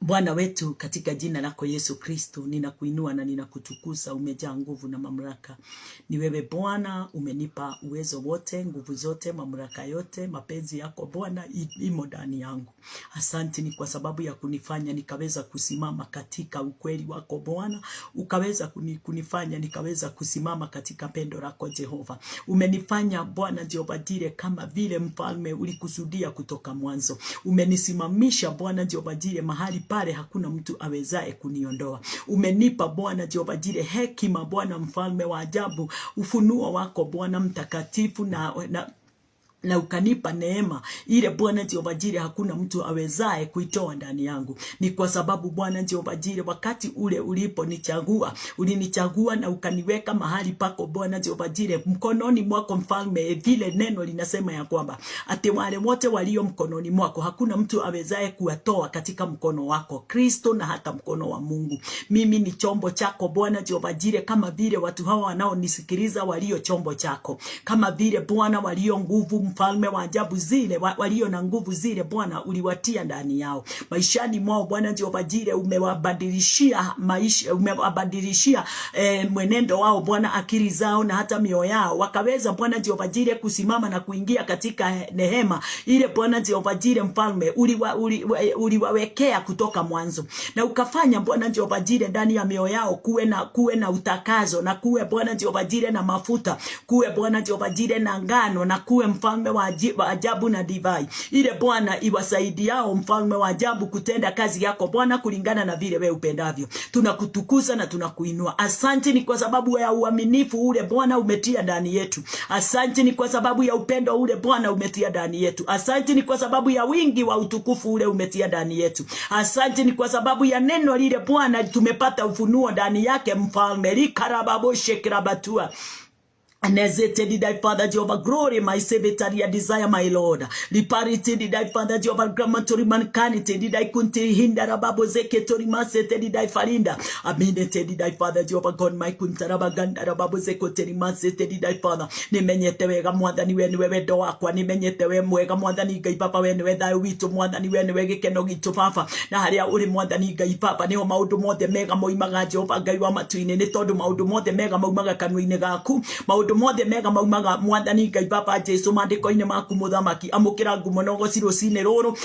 Bwana wetu, katika jina lako Yesu Kristo, ninakuinua na ninakutukuza. Umejaa nguvu na mamlaka. Ni wewe Bwana, umenipa uwezo wote, nguvu zote, mamlaka yote. Mapenzi yako Bwana imo ndani yangu. Asante ni kwa sababu ya kunifanya nikaweza kusimama katika ukweli wako Bwana. Ukaweza kunifanya nikaweza kusimama katika pendo lako Jehova. Umenifanya Bwana Jehova Jire kama vile mfalme ulikusudia kutoka mwanzo. Umenisimamisha Bwana Jehova Jire mahali pale hakuna mtu awezaye kuniondoa. Umenipa Bwana Jehova Jire hekima Bwana mfalme wa ajabu, ufunuo wako Bwana mtakatifu na ukanipa neema ile Bwana Jehova Jire hakuna mtu awezaye kuitoa ndani yangu. Ni kwa sababu Bwana Jehova Jire wakati ule uliponichagua, ulinichagua na ukaniweka mahali pako Bwana Jehova Jire mkononi mwako mfalme. Vile neno linasema ya kwamba ati wale wote walio mkononi mwako hakuna mtu awezaye kuwatoa katika mkono wako Kristo na hata mkono wa Mungu. Mimi ni chombo chako Bwana Jehova Jire, kama vile watu hawa wanaonisikiliza walio chombo chako, kama vile Bwana walio nguvu mfalme wa ajabu zile walio na nguvu zile Bwana uliwatia ndani yao maishani mwao Bwana Jehova Jire. Umewabadilishia maisha, umewabadilishia mwenendo wao Bwana, akili zao na hata mioyo yao, wakaweza Bwana Jehova Jire kusimama na kuingia katika neema ile Bwana Jehova Jire mfalme uliwawekea kutoka mwanzo, na ukafanya Bwana Jehova Jire ndani ya mioyo yao kuwe na utakazo, na kuwe Bwana Jehova Jire na mafuta, kuwe Bwana Jehova Jire na ngano, na kuwe mfalme wa ajabu na divai ile Bwana iwasaidiao mfalme wa ajabu kutenda kazi yako Bwana kulingana na vile wewe upendavyo. Tunakutukuza na tunakuinua. Asante ni kwa sababu ya uaminifu ule Bwana umetia ndani yetu. Asante ni kwa sababu ya upendo ule Bwana umetia ndani yetu. Asante ni kwa sababu ya wingi wa utukufu ule umetia ndani yetu. Asante ni kwa sababu ya neno lile Bwana tumepata ufunuo ndani yake mfalme. Likarababo shekirabatua. Nezete did I Father Jehovah glory my Savior desire my Lord. Liparity did I Father Jehovah grammatori mankanity did I kunti hindara babo zeketori masete did I farinda. Aminete did I Father Jehovah God my kuntaraba gandara babo zekoteri masete did I Father. Nimenyete wega mwathani we ni wewe ndo wakwa, nimenyete we mwega mwathani Ngai Baba we ni we thayo witu mwathani we ni we gikeno gitu Baba, na haria uri mwathani Ngai Baba niho maundu mothe mega moimaga Jehova Ngai wa matu-ini, ni tondu maundu mothe mega maumaga kanua-ini gaku, maundu mothe mega maumaga mwathani Ngai Baba Jesu mandiko-ini maku muthamaki. Amukira ngumo no gociro cine roro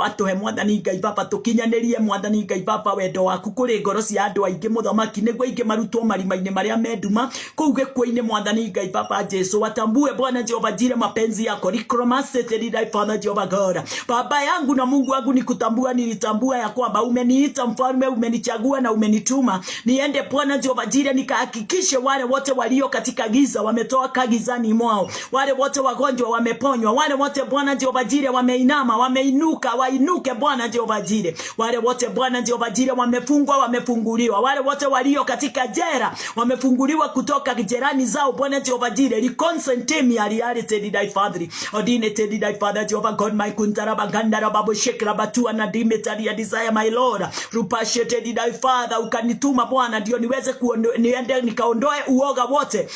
atuhe mwathani Ngai Baba tukinyanirie mwathani Ngai Baba wendo waku kuri ngoro cia andu aingi muthamaki, niguo ingi marutwo marima-ini maria menduma kuu gikuo-ini mwathani Ngai Baba Jesu watambue Bwana Jehova Jire mapenzi yako. Nikromasete didai Father Jehova God. Baba yangu na Mungu wangu nikutambua, nilitambua ya kwamba umeniita mfalme, umenichagua na umenituma niende Bwana Jehova Jire nikahakikishe wale wote walio katika giza wametoka gizani mwao, wale wote wagonjwa wameponywa, wale wote Bwana Jehova Jire wameinama wameinuka, wainuke Bwana Jehova Jire, wale wote Bwana Jehova Jire wamefungwa wamefunguliwa, wale wote walio katika jela wamefunguliwa kutoka jerani zao Bwana Jehova Jire. Reconsentemi reality did I Father ordine did I Father Jehova God my kuntaraba gandara babo shekra batua na dimetaria desire my Lord rupashete did I Father, ukanituma Bwana ndio niweze niende nikaondoe uoga wote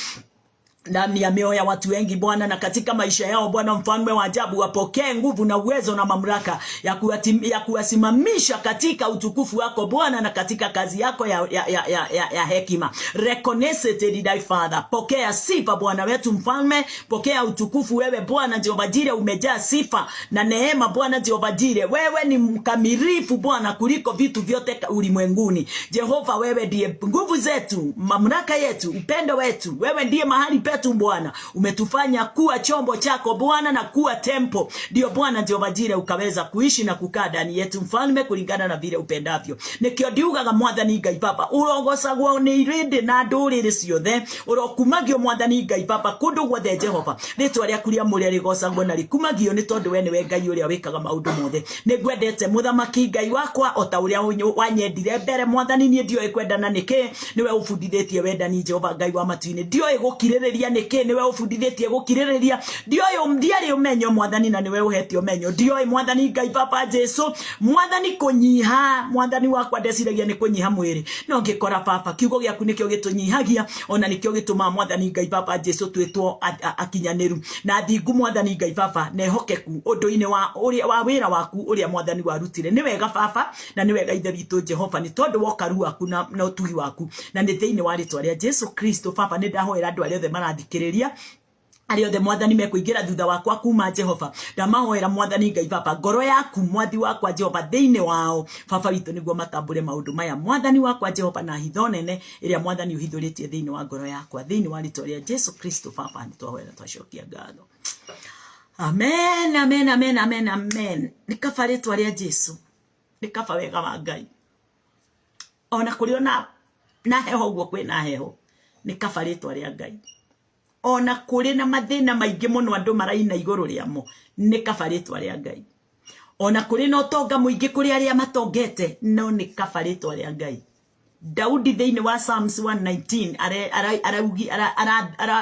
ndani ya mioyo ya watu wengi Bwana, na katika maisha yao Bwana mfalme wa ajabu wapokee nguvu na uwezo na mamlaka ya kuwasimamisha katika utukufu wako Bwana, na katika kazi yako ya hekima. Reconnaissance did I Father, pokea sifa Bwana wetu mfalme, pokea utukufu wewe Bwana Jehova Jire, umejaa sifa na neema Bwana Jehova Jire. Wewe ni mkamilifu Bwana kuliko vitu vyote ulimwenguni. Jehova wewe ndiye nguvu zetu, mamlaka yetu, upendo wetu. Wewe ndiye mahali petu Bwana, umetufanya kuwa chombo chako Bwana na kuwa tempo, ndio Bwana Jehova Jire ukaweza kuishi na kukaa ndani yetu mfalme kulingana na vile upendavyo. Nikio ndiugaga mwathani Ngai Baba urogocagwo ni irinde na ndurire ciothe, urokumagio mwathani Ngai Baba kundu guothe Jehova, ritwa rĩaku rĩa mũrĩa rigocagwo na rikumagio ni tondu we niwe Ngai uria wikaga maundu mothe. Nĩngwendete muthamaki Ngai wakwa o ta uria wanyendire mbere mwathani, nie ndio ikwendana niki niwe ubundithĩtie wendani Jehova Ngai wa matu-ini, ndio igukirĩrĩria gukirireria niki niwe ufundithitie gukirireria ndioyo ndiari umenyo mwathani na niwe uhetio menyo ndioi mwathani Ngai Baba Jesu mwathani kunyiha mwathani wakwa ndeciragia ni kunyiha mwiri no ngikora Baba kiugo giaku nikio gitunyihagia ona nikio gituma mwathani Ngai Baba Jesu twitwo akinyaniru na thingu mwathani Ngai Baba nehokeku undu-ini wa wira waku uria mwathani warutire ni wega Baba na ni wega ithe witu Jehova ni tondu wokaru waku na utugi waku na ni thiini wa ritwa ria Jesu Kristo Baba ni ndahoera andu aria othe marathikiriria ari othe mwathani mekuingira thutha wakwa kuma Jehova ndamahoera mwathani Ngai Baba ngoro yaku mwathi wakwa Jehova thiini wao Baba witu niguo matambure maundu maya mwathani wakwa Jehova na hitho nene iria mwathani uhithuritie thiini wa ngoro yakwa thiini wa ritwa ria Jesu Kristo Baba ni twahoera twacokia ngatho. Amen, amen, amen, amen, amen. Nikaba ritwa ria Jesu. Nikaba wega wa Ngai. Ona kuri ona na heho guo kwina heho. Nikaba ritwa ria Ngai. Ona kuri na mathina maingi muno andu maraina iguru riamo. Nikaba ritwa ria Ngai. Ona kuri na utonga muingi kuri aria matongete no nikaba ritwa ria Ngai. Daudi thiini wa Psalms 119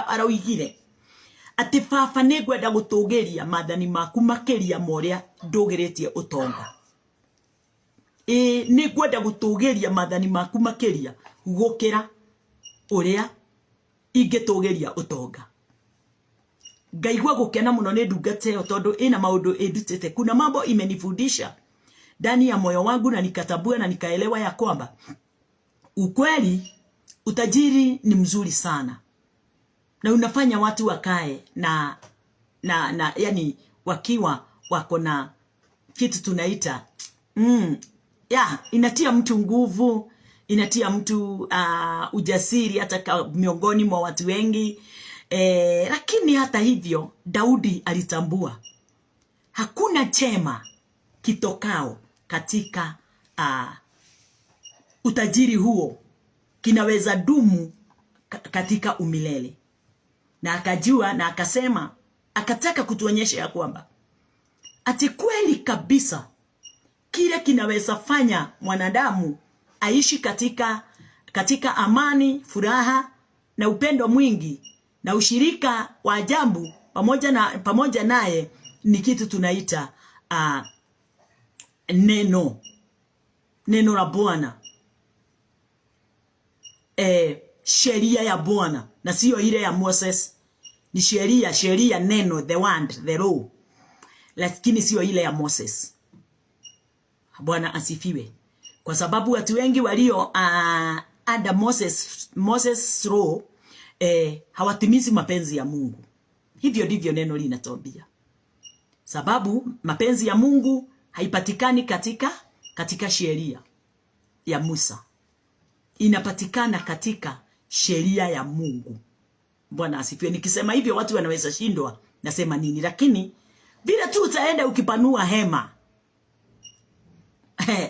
araugire ati Baba ni ngwenda gutugiria mathani maku makiria moria ndugiritie utonga. Ni ngwenda gutugiria mathani maku makiria gukira uria ingitugiria utonga. Ngaigua gukena muno ni ndungata yo tondu ina maundu indutite. Kuna mambo imenifundisha ndani ya moyo wangu na nikatambua na nikaelewa ya kwamba ukweli utajiri ni mzuri sana. Na unafanya watu wakae na yani wakiwa wako na kitu tunaita inatia mtu nguvu, inatia mtu ujasiri hata miongoni mwa watu wengi. Lakini hata hivyo Daudi alitambua hakuna chema kitokao katika utajiri huo kinaweza dumu katika umilele. Na akajua na akasema akataka kutuonyesha ya kwamba ati kweli kabisa kile kinaweza fanya mwanadamu aishi katika amani, furaha na upendo mwingi na ushirika wa ajabu pamoja naye ni kitu tunaita neno la Bwana. Sheria ya Bwana na sio ile ya Moses. Ni sheria neno, the word, the law. Lakini sio ile ya Moses. Bwana asifiwe. Kwa sababu watu wengi walio under Moses law hawatimizi mapenzi ya Mungu. Hivyo ndivyo neno linatuambia. Sababu mapenzi ya Mungu haipatikani katika sheria ya Musa. Inapatikana katika sheria ya Mungu. Bwana asifiwe. Nikisema hivyo watu wanaweza shindwa nasema nini, lakini bila tu utaenda ukipanua hema.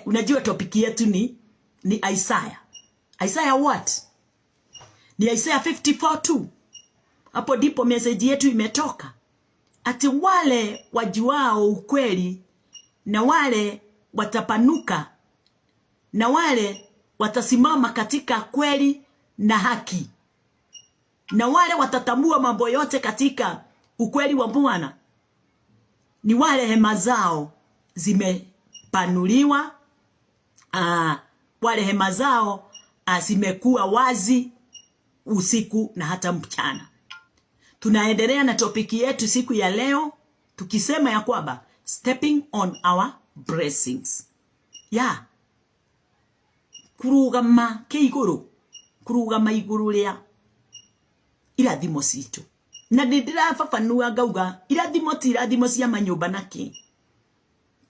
Unajua topiki yetu ni Isaiah. Isaiah what? Ni Isaiah 54:2. Hapo ndipo message yetu imetoka. Ati wale wajuao ukweli na wale watapanuka na wale watasimama katika kweli na haki. Na wale watatambua mambo yote katika ukweli wa Bwana. Ni wale hema zao zimepanuliwa. Wale hema zao zimekuwa wazi usiku na hata mchana. Tunaendelea na topiki yetu siku ya leo tukisema ya kwamba stepping on our blessings. Kurugama keiguru, kurugama iguru ria irathimo citu. Na ndirafafanua ngauga irathimo ti irathimo cia manyumba naki.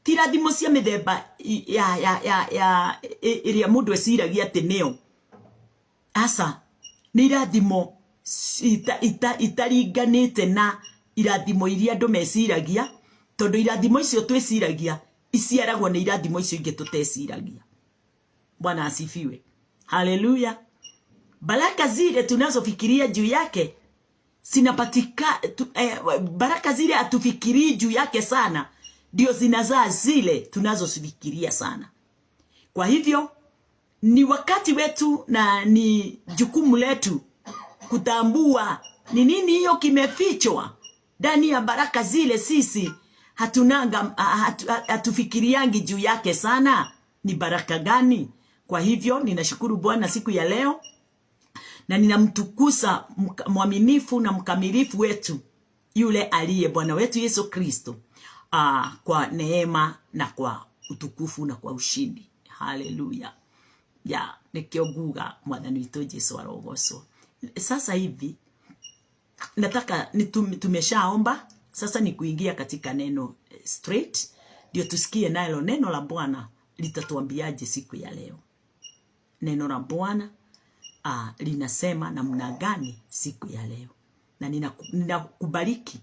Ti irathimo cia mithemba ya iria mundu eciragia ati neo. Asa ni irathimo itaringanite na irathimo iria andu meciragia, tondu irathimo icio twiciragia iciaragwo ni irathimo icio ingi tuteciragia. Bwana asifiwe. Haleluya. Baraka zile tunazofikiria juu yake zinapatika baraka zile atufikirii juu yake sana ndio zinazaa zile tunazofikiria sana. Kwa hivyo ni wakati wetu na ni jukumu letu kutambua Ni nini hiyo kimefichwa ndani ya baraka zile? Sisi hatunanga hatufikiriangi juu yake sana. Ni baraka gani? Kwa hivyo ninashukuru Bwana siku ya leo, na ninamtukuza mwaminifu na mkamilifu wetu, yule aliye Bwana wetu Yesu Kristo, kwa neema na kwa utukufu na kwa ushindi. Haleluya. Ya nikioguga mwathani wetu Yesu arogocwo. Sasa hivi nataka tumeshaomba, sasa ni kuingia katika neno straight, ndio tusikie nalo neno la Bwana litatuambiaje siku ya leo. Neno la Bwana linasema namna gani siku ya leo, na ninakubariki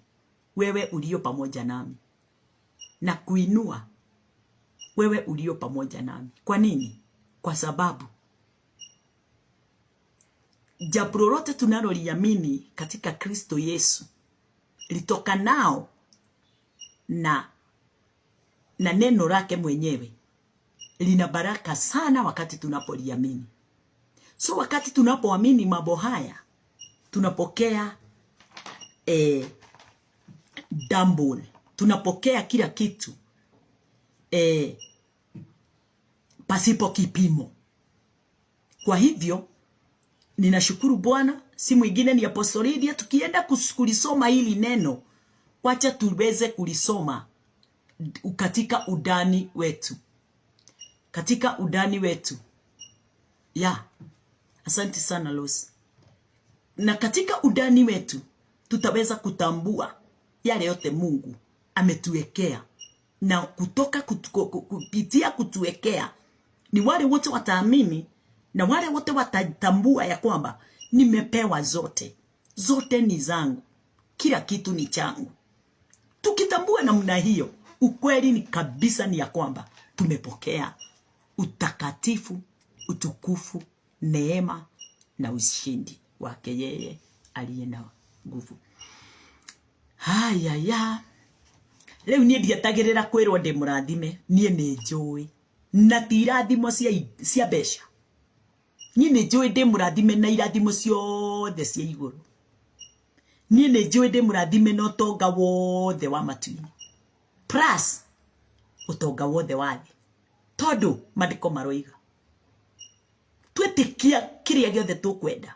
wewe ulio pamoja nami, na kuinua wewe ulio pamoja nami. Kwa nini? Kwa sababu jambo lolote tunaloliamini katika Kristo Yesu litoka nao na neno lake mwenyewe, lina baraka sana wakati tunapoliamini. So wakati tunapoamini mambo haya, tunapokea double, tunapokea kila kitu pasipo kipimo. Kwa hivyo ninashukuru Bwana, si mwingine ni Apostle Lydia. Tukienda kulisoma hili neno, wacha tuweze kulisoma katika udani wetu, katika udani wetu. Asante sana Losi. Na katika udani wetu tutaweza kutambua yale yote Mungu ametuwekea, na kutoka kupitia kutuwekea, ni wale wote wataamini na wale wote watatambua ya kwamba nimepewa zote. Zote ni zangu. Kila kitu ni changu. Tukitambua namna hiyo, ukweli ni kabisa ni ya kwamba tumepokea utakatifu, utukufu, neema na ushindi wake yeye aliye na nguvu. Leo nie ndiatagirira kwirwo ndi murathime, nie ni njui na ti irathimo cia besha. Nie ni njui ndi murathime na irathimo ciothe cia iguru. Nie ni njui ndi murathime na utonga wothe wa matu-ini plus utonga wothe wa thi, tondu mandiko maroiga twetikia kiria giothe tukwenda,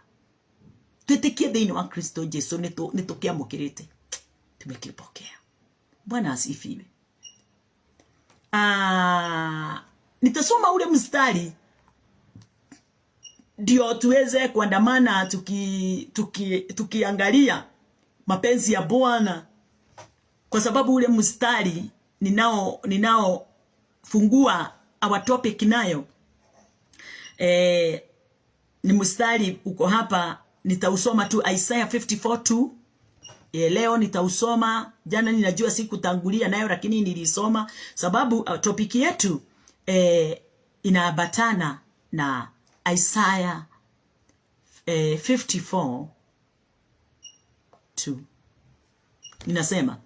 twetikie thiini wa Kristo Jesu nitukiamukirite, tumekipokea. Bwana asifiwe. Nitasoma ule mstari ndio tuweze kuandamana tukiangalia mapenzi ya Bwana, kwa sababu ule mstari ninao fungua our topic nayo ni mstari uko hapa. Nitausoma tu Isaiah 54:2. Leo nitausoma. Jana ninajua sikutangulia nayo, lakini nilisoma sababu topic yetu inaambatana na Isaiah 54:2. Ninasema,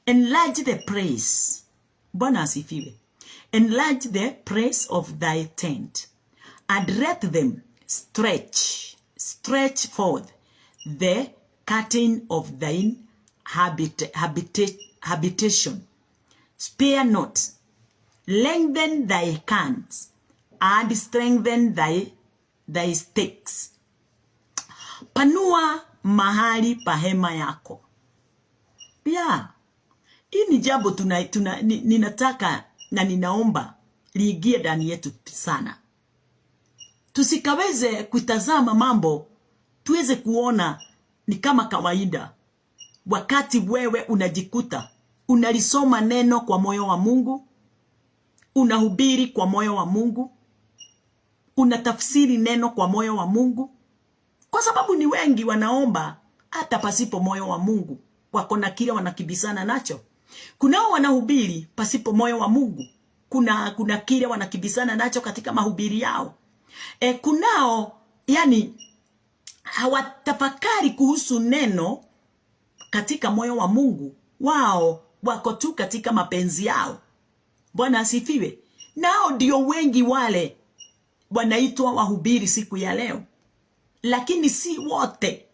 enlarge the praise. Bwana asifiwe. Enlarge the praise of thy tent, and let them stretch forth the curtain of thine habitation. Spare not, lengthen thy cords, and strengthen thy stakes. Panua mahali pa hema yako. Hii ni jambo ninataka na ninaomba liingie ndani yetu sana. Tusikaweze kutazama mambo tuweze kuona ni kama kawaida, wakati wewe unajikuta unalisoma neno kwa moyo wa Mungu, unahubiri kwa moyo wa Mungu, unatafsiri neno kwa moyo wa Mungu. Kwa sababu ni wengi wanaomba hata pasipo moyo wa Mungu, wako na kile wanakibisana nacho. Kunao wanahubiri pasipo moyo wa Mungu, kuna kile wanakibisana nacho katika mahubiri yao. Kunao yani hawatafakari kuhusu neno katika moyo wa Mungu, wao wako tu katika mapenzi yao. Bwana asifiwe. Nao ndio wengi wale wanaitwa wahubiri siku ya leo, lakini si wote.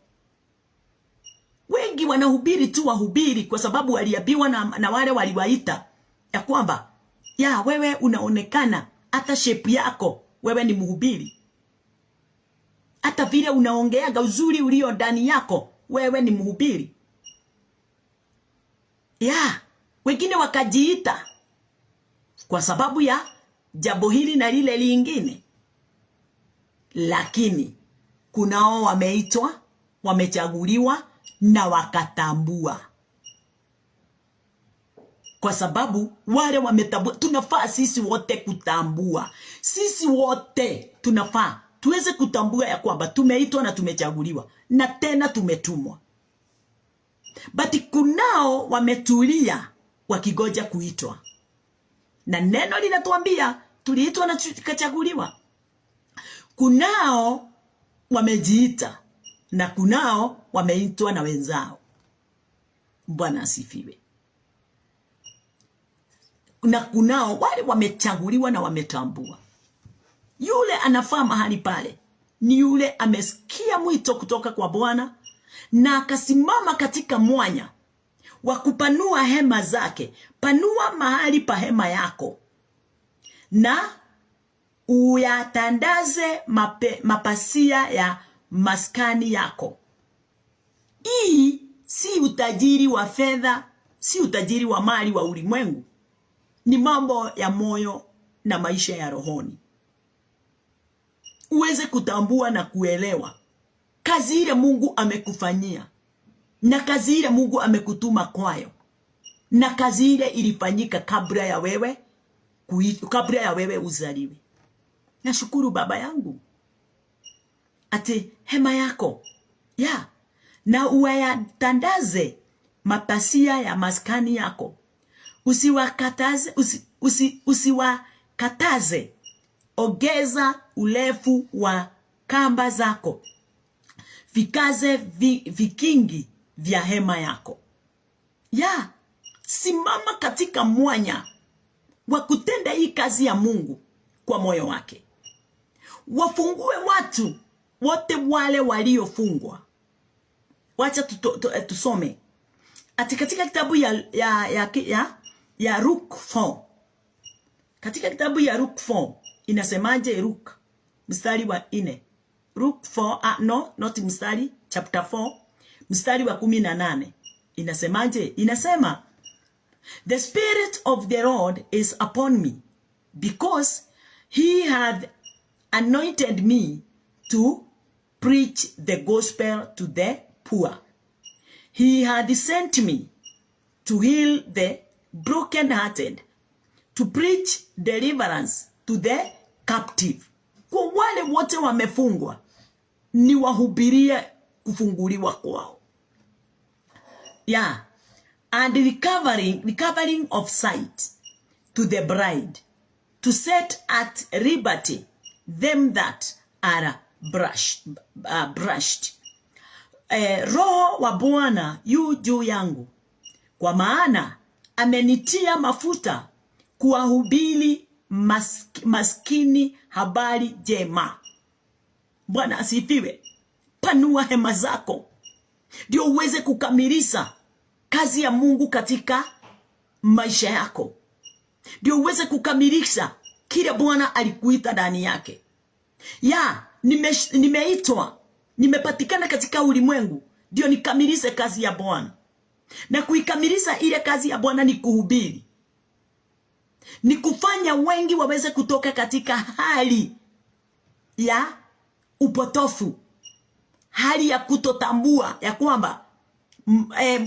Wengi wanahubiri tu wahubiri kwa sababu waliambiwa na wale waliwaita ya kwamba ya wewe unaonekana hata shape yako wewe ni mhubiri. Hata vile unaongeaga uzuri ulio ndani yako wewe ni mhubiri. Ya wengine wakajiita kwa sababu ya jambo hili na lile lingine. Lakini kunao wameitwa, wamechaguliwa na wakatambua. Kwa sababu wale wametambua, tunafaa sisi wote kutambua. Sisi wote tunafaa tuweze kutambua ya kwamba tumeitwa na tumechaguliwa na tena tumetumwa. But kunao wametulia wakigoja kuitwa. Na neno linatuambia tuliitwa na tukachaguliwa. Kunao wamejiita na kunao wameitwa na wenzao. Bwana asifiwe. Na kunao wale wamechaguliwa na wametambua. Yule anafaa mahali pale ni yule amesikia mwito kutoka kwa Bwana na akasimama katika mwanya wa kupanua hema zake. Panua mahali pa hema yako na uyatandaze mapasia ya maskani yako. Hii si utajiri wa fedha, si utajiri wa mali wa ulimwengu. Ni mambo ya moyo na maisha ya rohoni. Uweze kutambua na kuelewa kazi ile Mungu amekufanyia na kazi ile Mungu amekutuma kwayo, na kazi ile ilifanyika kabla ya wewe uzaliwe. Nashukuru Baba yangu ati hema yako ya na uyatandaze mapasia ya maskani yako. Usiwakataze. Ongeza urefu wa kamba zako. Vikaze vikingi vya hema yako. Ya simama katika mwanya wa kutenda hii kazi ya Mungu kwa moyo wake. Wafungue watu wote wale waliofungwa. Wacha tusome ati katika kitabu ya Luke 4. Katika kitabu ya Luke 4 inasemaje? Luke mstari wa 4. Luke 4 not mstari, chapter 4 mstari wa 18 inasemaje? Inasema, the Spirit of the Lord is upon me, because he hath anointed me to preach the gospel to the poor. He hath sent me to heal the brokenhearted, to preach deliverance to the captive. Kwa wale wote wamefungwa, ni wahubirie kufunguliwa kwao. Yeah. And recovering of sight to the bride, to set at liberty them that are brushed. Roho wa Bwana yu juu yangu, kwa maana amenitia mafuta kuwahubiri maskini habari njema. Bwana asifiwe. Panua hema zako ndio uweze kukamilisha kazi ya Mungu katika maisha yako. Ndio uweze kukamilisha kile Bwana alikuita ndani yake. Ya nimeitwa, nimepatikana katika ulimwengu ndio nikamilishe kazi ya Bwana. Na kuikamilisha ile kazi ya Bwana ni kuhubiri. Ni kufanya wengi waweze kutoka katika hali ya upotofu, hali ya kutotambua ya kwamba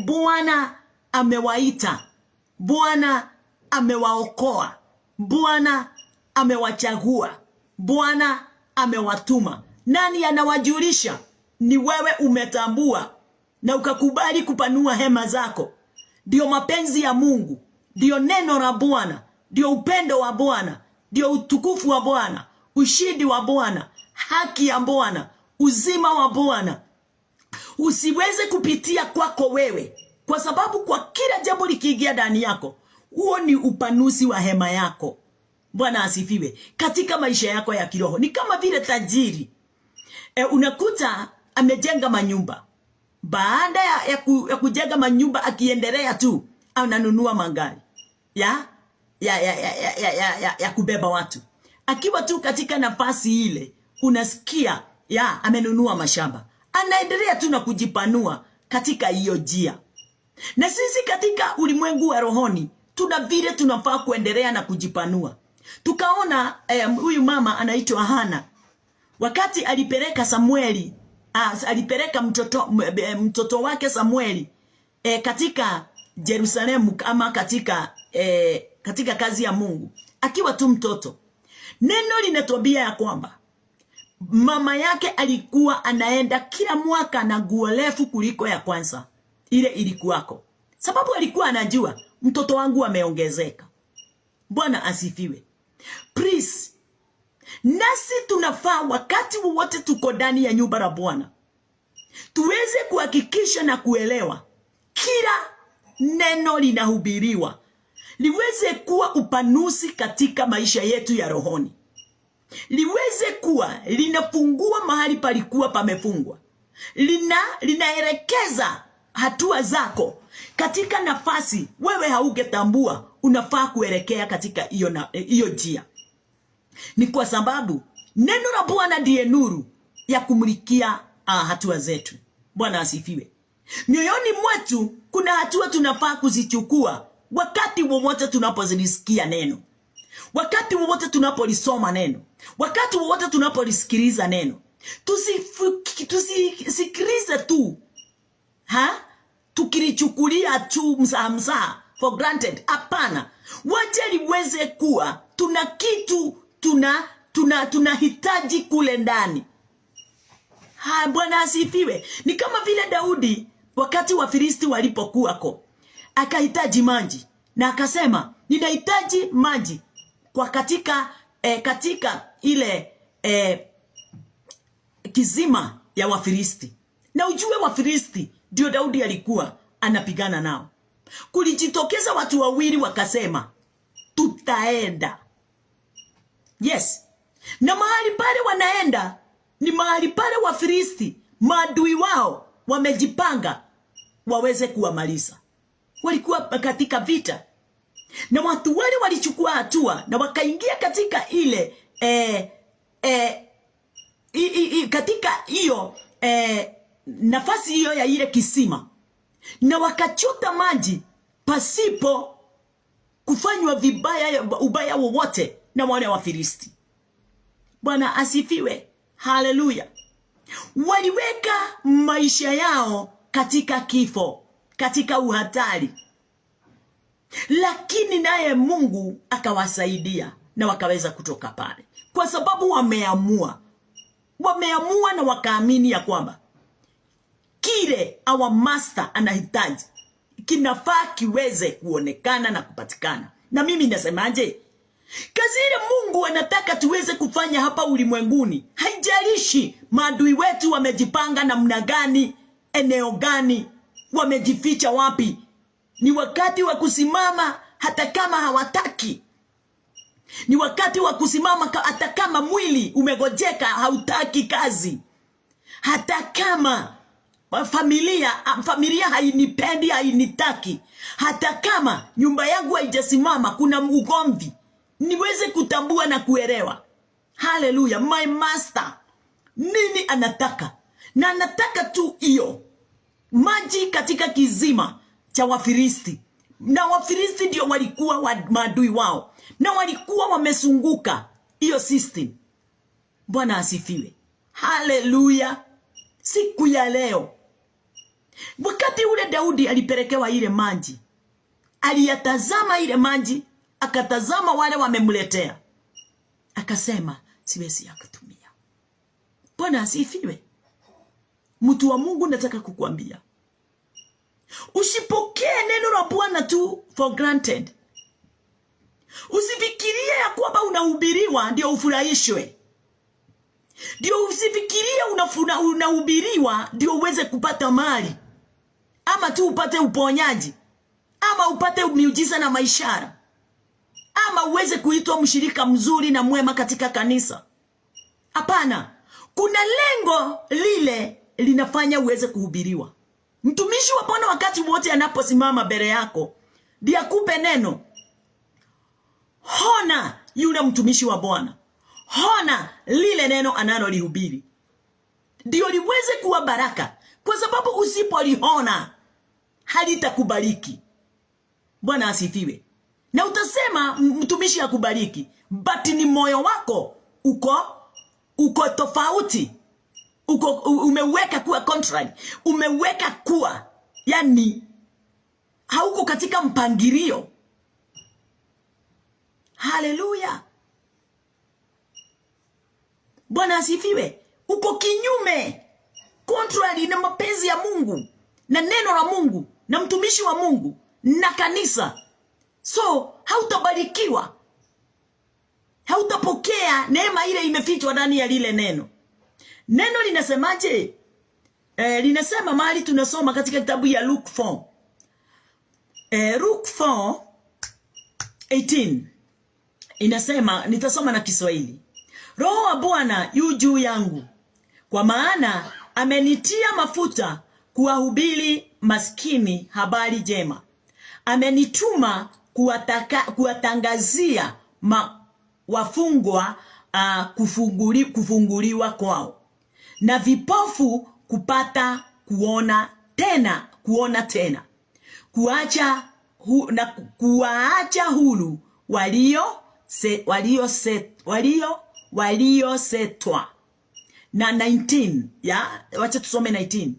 Bwana amewaita, Bwana amewaokoa, Bwana amewachagua, Bwana amewatuma. Nani anawajulisha? Ni wewe umetambua na ukakubali kupanua hema zako. Ndio mapenzi ya Mungu, ndio neno la Bwana, ndio upendo wa Bwana, ndio utukufu wa Bwana, ushindi wa Bwana, haki ya Bwana, uzima wa Bwana. Usiweze kupitia kwako wewe, kwa sababu kwa kila jambo likiingia ndani yako, huo ni upanuzi wa hema yako. Bwana asifiwe. Katika maisha yako ya kiroho ni kama vile tajiri. Unakuta amejenga manyumba, baada ya kujenga manyumba akiendelea tu ananunua magari ya kubeba watu. Akiwa tu katika nafasi ile unasikia amenunua mashamba. Anaendelea tu na kujipanua katika hiyo njia. Na sisi katika ulimwengu wa rohoni tuna vile tunafaa kuendelea na kujipanua. Tukaona huyu mama anaitwa Hana. Wakati alipeleka Samueli, alipeleka mtoto wake Samueli katika Yerusalemu ama katika kazi ya Mungu. Akiwa tu mtoto. Neno linatuambia ya kwamba mama yake alikuwa anaenda kila mwaka na nguo refu kuliko ya kwanza ile ilikuwako. Sababu alikuwa anajua mtoto wangu ameongezeka. Bwana asifiwe. Please, nasi tunafaa wakati wowote tuko ndani ya nyumba la Bwana tuweze kuhakikisha na kuelewa kila neno linahubiriwa liweze kuwa upanuzi katika maisha yetu ya rohoni. Liweze kuwa linafungua mahali palikuwa pamefungwa. Linaelekeza hatua zako katika nafasi wewe haugetambua unafaa kuelekea katika hiyo njia. Ni kwa sababu neno la Bwana ndiye nuru ya kumulikia hatua zetu. Bwana asifiwe. Mioyoni mwetu kuna hatua tunafaa kuzichukua wakati wowote tunapozisikia neno. Wakati wowote tunapolisoma neno. Wakati wowote tunapolisikiliza neno. Tusisikilize tu. Tukilichukulia tu mzaha for granted. Hapana. Wacha liweze kuwa tuna kitu tunahitaji kule ndani. Bwana asifiwe. Ni kama vile Daudi wakati Wafilisti walipokuwako akahitaji maji na akasema ninahitaji maji kwa katika ile kizima ya Wafilisti. Na ujue Wafilisti ndio Daudi alikuwa anapigana nao. Kulijitokeza watu wawili wakasema tutaenda. Yes. Na mahali pale wanaenda ni mahali pale Wafilisti maadui wao wamejipanga waweze kuwamaliza. Walikuwa katika vita. Na watu wale walichukua hatua na wakaingia katika ile katika hiyo nafasi hiyo ya ile kisima. Na wakachota maji pasipo kufanywa ubaya wowote na wale Wafilisti. Bwana asifiwe. Haleluya. Waliweka maisha yao katika kifo, katika uhatari. Lakini naye Mungu akawasaidia na wakaweza kutoka pale. Kwa sababu wameamua na wakaamini ya kwamba kile our master anahitaji kinafaa kiweze kuonekana na kupatikana. Na mimi nasemaje? Kazi ile Mungu anataka tuweze kufanya hapa ulimwenguni, haijalishi maadui wetu wamejipanga namna gani, eneo gani, wamejificha wapi. Ni wakati wa kusimama hata kama hawataki. Ni wakati wa kusimama hata kama mwili umegojeka hautaki kazi. Hata kama familia hainipendi, hainitaki. Hata kama nyumba yangu haijasimama, kuna ugomvi. Niweze kutambua na kuelewa. Hallelujah. My master nini anataka? Na anataka tu hiyo maji katika kizima cha Wafilisti. Na Wafilisti ndio walikuwa maadui wao. Na walikuwa wamesunguka hiyo system. Bwana asifiwe. Hallelujah. Siku ya leo, wakati ule Daudi alipelekewa ile maji, aliyatazama ile maji, akatazama wale wamemletea, akasema siwezi akatumia. Bwana asifiwe. Mtu wa Mungu, nataka kukuambia, usipokee neno la Bwana tu for granted. Usifikirie ya kwamba unahubiriwa ndio ufurahishwe. Ndio usifikirie unahubiriwa ndio uweze kupata mali, ama tu upate uponyaji, ama upate miujiza na maishara, ama uweze kuitwa mshirika mzuri na mwema katika kanisa. Hapana. Kuna lengo lile linafanya uweze kuhubiriwa. Mtumishi wa Bwana wakati wote anaposimama mbele yako ndiye akupe neno, hona yule mtumishi wa Bwana, hona lile neno analolihubiri, ndio liweze kuwa baraka, kwa sababu usipolihona halitakubariki. Bwana asifiwe. Na utasema mtumishi akubariki, but ni moyo wako uko tofauti, umeweka kuwa contrary, umeweka kuwa yani hauko katika mpangilio. Haleluya. Bwana asifiwe. Uko kinyume, contrary na mapenzi ya Mungu na neno la Mungu na mtumishi wa Mungu na kanisa. So hautabarikiwa, hautapokea neema ile imefichwa ndani ya lile neno. Neno linasemaje? Linasema mahali tunasoma katika kitabu ya Luke 4. Luke 4:18 inasema, nitasoma na Kiswahili. Roho wa Bwana yu juu yangu, kwa maana amenitia mafuta kuwahubiri maskini habari njema. Amenituma kuwatangazia wafungwa kufunguliwa kwao, na vipofu kupata kuona tena, kuwaacha huru waliosetwa. Na 19, wacha tusome 19.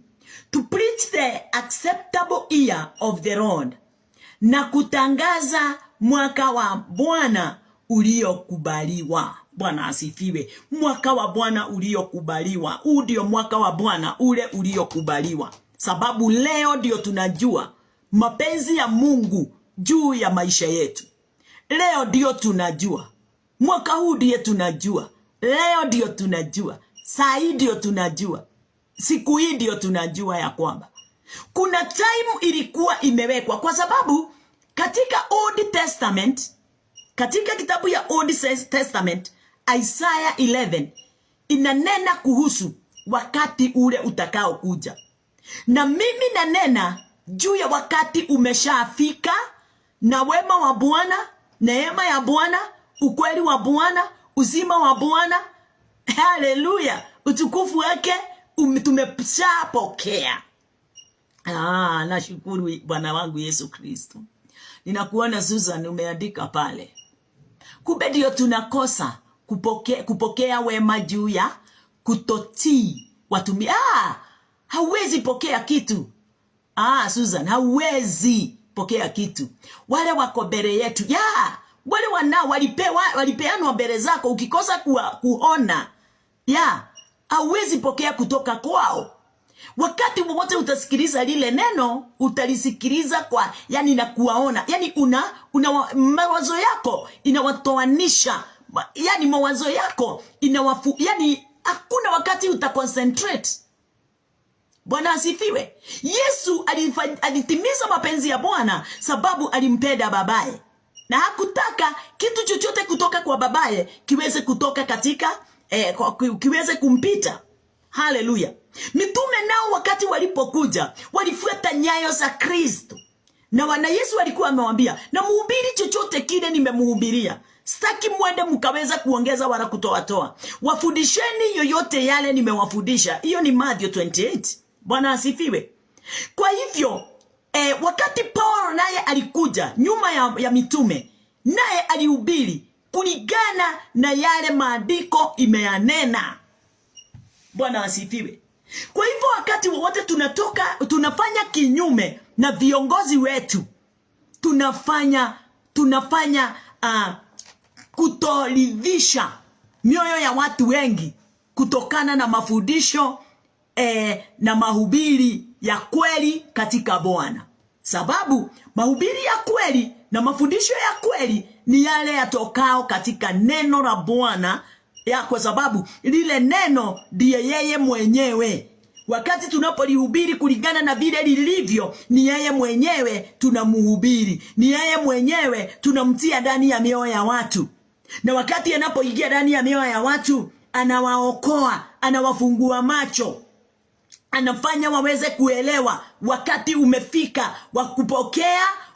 To preach the acceptable year of the Lord, na kutangaza mwaka wa Bwana uliokubaliwa. Bwana asifiwe. Mwaka wa Bwana uliokubaliwa. Huu ndio mwaka wa Bwana ule uliokubaliwa, sababu leo ndio tunajua mapenzi ya Mungu juu ya maisha yetu. Leo ndio tunajua, mwaka huu ndio tunajua, leo ndio tunajua, saa hii ndio tunajua, siku hii ndio tunajua ya kwamba kuna time ilikuwa imewekwa, kwa sababu katika Old Testament, katika kitabu ya Old Testament Isaiah 11 inanena kuhusu wakati ule utakao kuja, na mimi nanena juu ya wakati umeshafika, na wema wa Bwana, neema ya Bwana, ukweli wa Bwana, uzima wa Bwana, haleluya, utukufu wake tumeshapokea. Nashukuru Bwana wangu Yesu Kristo. Ninakuona Susan umeandika pale. Kumbe ndio tunakosa kupokea wema juu ya kutotii watumia. Hauwezi pokea kitu. Susan, hauwezi pokea kitu. Wale wako mbele yetu, wale wanao walipeanwa mbele zako, ukikosa kuona, hauwezi pokea kutoka kwao. Wakati wowote utasikiliza lile neno, utalisikiliza kwa na kuwaona. Una mawazo yako inawatoanisha. Mawazo yako hakuna wakati utaconcentrate. Bwana asifiwe. Yesu alitimiza mapenzi ya Bwana sababu alimpenda babaye, na hakutaka kitu chochote kutoka kwa babaye kiweze kutoka katika kiweze kumpita. Haleluya. Mitume nao wakati walipokuja walifuata nyayo za Kristo, na wana Yesu alikuwa amewaambia, na muhubiri chochote kile nimemuhubiria, sitaki mwende mkaweza kuongeza wala kutoa. Wafundisheni yoyote yale nimewafundisha. Hiyo ni Matthew 28. Bwana asifiwe. Kwa hivyo wakati Paulo naye alikuja nyuma ya mitume, naye alihubiri kulingana na yale maandiko imeyanena. Bwana asifiwe. Kwa hivyo wakati wowote tunafanya kinyume na viongozi wetu, tunafanya kutoridhisha mioyo ya watu wengi kutokana na mafundisho na mahubiri ya kweli katika Bwana. Sababu mahubiri ya kweli na mafundisho ya kweli ni yale yatokao katika neno la Bwana, kwa sababu lile neno ndiye yeye mwenyewe. Wakati tunapolihubiri kulingana na vile lilivyo, ni yeye mwenyewe tunamuhubiri, ni yeye mwenyewe tunamtia ndani ya mioyo ya watu. Na wakati anapoingia ndani ya mioyo ya watu, anawaokoa, anawafungua macho. anafanya waweze kuelewa wakati umefika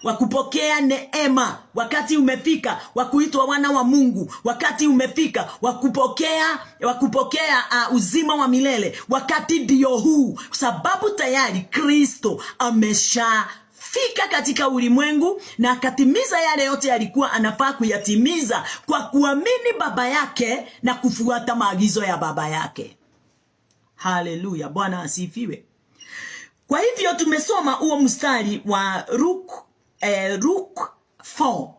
wa kupokea neema, wakati umefika wa kuitwa wana wa Mungu, wakati umefika wa kupokea uzima wa milele. Wakati ndio huu, sababu tayari Kristo ameshafika katika ulimwengu na akatimiza yale yote alikuwa anafaa kuyatimiza kwa kuamini Baba yake na kufuata maagizo ya Baba yake. Haleluya, Bwana asifiwe. Kwa hivyo tumesoma huo mstari wa Luke 4.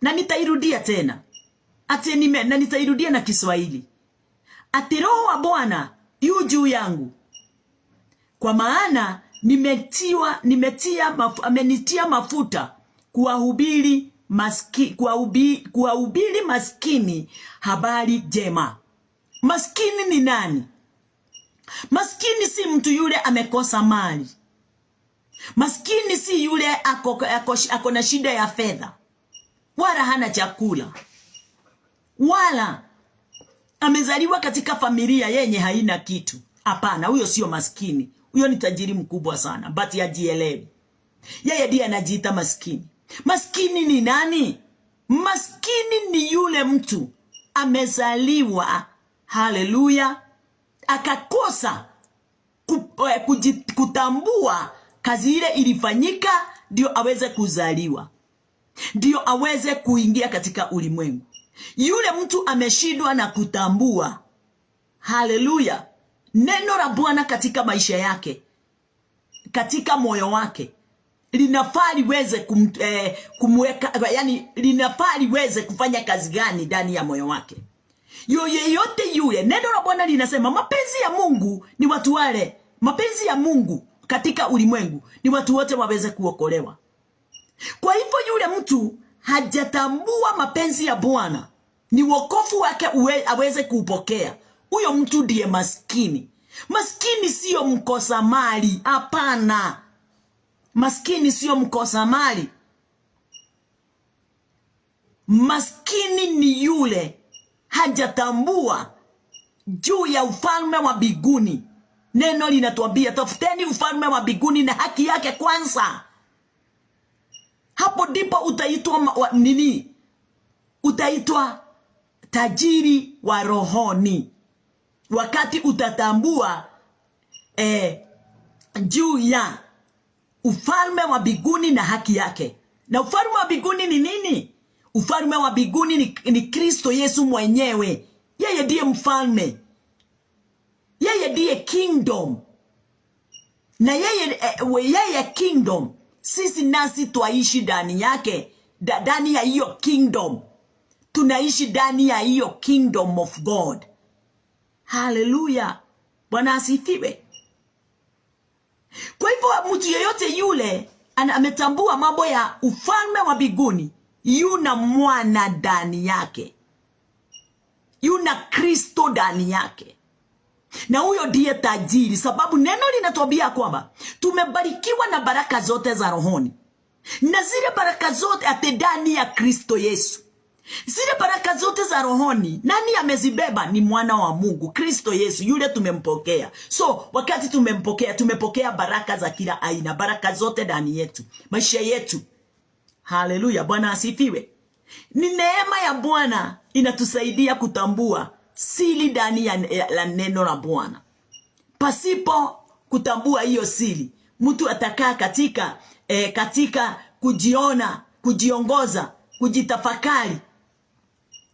Na nitairudia tena. Na nitairudia na Kiswahili. Ati Roho wa Bwana yu juu yangu, kwa maana amenitia mafuta kuwahubiri maskini habari njema. Maskini ni nani? Maskini si mtu yule amekosa mali. Maskini si yule ako na shida ya fedha, wala hana chakula, wala amezaliwa katika familia yenye haina kitu. Hapana, huyo sio maskini. Huyo ni tajiri mkubwa sana, but hajielewi. Yeye ndiye anajiita maskini. Maskini ni nani? Maskini ni yule mtu amezaliwa, haleluya, akakosa kutambua kazi ile ilifanyika ndio aweze kuzaliwa, ndio aweze kuingia katika ulimwengu. Yule mtu ameshindwa na kutambua, haleluya, neno la Bwana katika maisha yake, katika moyo wake. Linafaa liweze kumweka, yani linafaa liweze kufanya kazi gani ndani ya moyo wake. Yote yule, neno la Bwana linasema mapenzi ya Mungu ni watu wale. Mapenzi ya Mungu katika ulimwengu ni watu wote waweze kuokolewa. Kwa hivyo yule mtu hajatambua mapenzi ya Bwana, ni wokovu wake aweze kuupokea. Huyo mtu ndiye maskini. Maskini sio mkosa mali, hapana. Maskini sio mkosa mali. Maskini ni yule hajatambua juu ya ufalme wa mbinguni. Neno linatuambia tafuteni ufalme wa mbinguni na haki yake kwanza. Hapo ndipo utaitwa nini? Utaitwa tajiri wa rohoni. Wakati utatambua juu ya ufalme wa mbinguni na haki yake. Na ufalme wa mbinguni ni nini? Ufalme wa mbinguni ni Kristo Yesu mwenyewe. Yeye ndiye mfalme. Yeye ndiye kingdom. Na yeye kingdom, sisi nasi twaishi ndani yake, ndani ya hiyo kingdom. Tunaishi ndani ya hiyo kingdom of God. Hallelujah. Bwana asifiwe. Kwa hivyo mtu yeyote yule ametambua mambo ya ufalme wa mbinguni, yuna mwana ndani yake, yuna Kristo ndani yake. Na huyo ndiye tajiri, sababu neno linatuambia kwamba tumebarikiwa na baraka zote za rohoni. Na zile baraka zote ate ndani ya Kristo Yesu. Zile baraka zote za rohoni, nani amezibeba? Ni mwana wa Mungu, Kristo Yesu, yule tumempokea. So, wakati tumempokea, tumepokea baraka za kila aina, baraka zote ndani yetu, maisha yetu. Haleluya, Bwana asifiwe. Ni neema ya Bwana inatusaidia kutambua siri ndani ya neno la Bwana. Pasipo kutambua hiyo siri, mtu atakaa katika kujiona, kujiongoza, kujitafakari,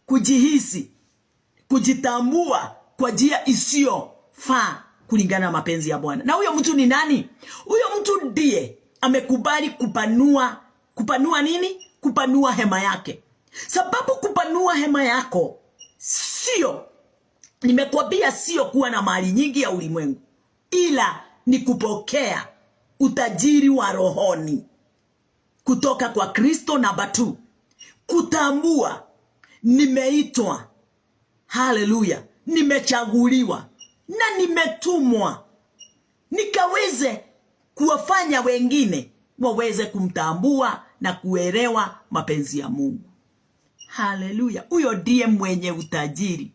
kujihisi, kujitambua kwa njia isiyofaa kulingana na mapenzi ya Bwana. Na huyo mtu ni nani? Huyo mtu ndiye amekubali kupanua nini? Kupanua hema yake. Sababu kupanua hema yako sio, nimekuambia, sio kuwa na mali nyingi ya ulimwengu, ila ni kupokea utajiri wa rohoni kutoka kwa Kristo. Namba 2, kutambua nimeitwa, haleluya, nimechaguliwa na nimetumwa nikaweze kuwafanya wengine waweze kumtambua na kuelewa mapenzi ya Mungu. Haleluya. Huyo ndiye mwenye utajiri.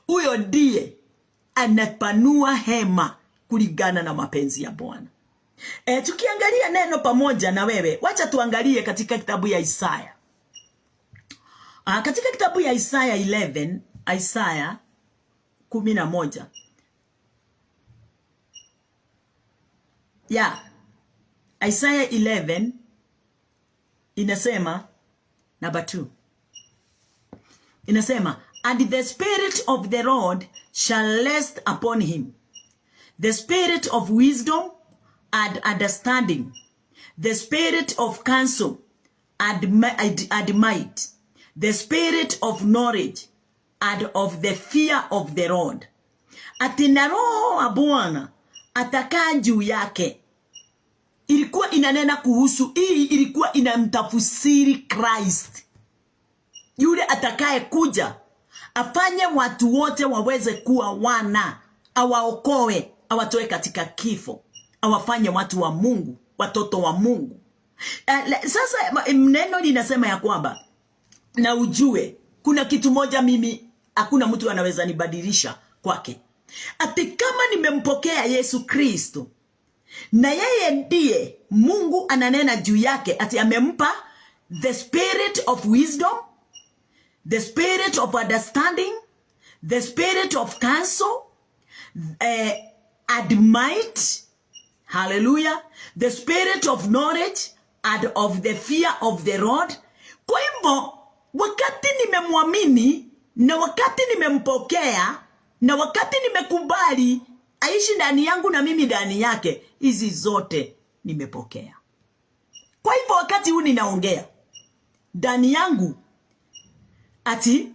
Huyo ndiye anapanua hema kulingana na mapenzi ya Bwana. Tukiangalia neno pamoja na wewe, wacha tuangalie katika kitabu ya Isaya. Katika kitabu ya Isaya 11, Isaya 11. Isaya 11 inasema number 2. Inasema, and the spirit of the Lord shall rest upon him, the spirit of wisdom and understanding, the spirit of counsel and might, the spirit of knowledge and of the fear of the Lord. Ati na Roho wa Bwana atakaa juu yake. Ilikuwa inanena kuhusu, hii ilikuwa inamtafsiri Christ, yule atakaye kuja afanye watu wote waweze kuwa wana, awaokoe, awatoe katika kifo, awafanye watu wa Mungu, watoto wa Mungu. Sasa neno linasema ya kwamba, na ujue kuna kitu moja mimi hakuna mtu anaweza nibadilisha kwake. Ati kama nimempokea Yesu Kristo, na yeye ndiye Mungu ananena juu yake, ati amempa the spirit of wisdom, the spirit of understanding, the spirit of counsel, and might, hallelujah, the spirit of knowledge and of the fear of the Lord. Kwa hivyo, wakati nimemwamini, na wakati nimempokea, na wakati nimekubali aishi ndani yangu na mimi ndani yake, hizi zote nimepokea. Kwa hivyo wakati huu ninaongea, ndani yangu, ati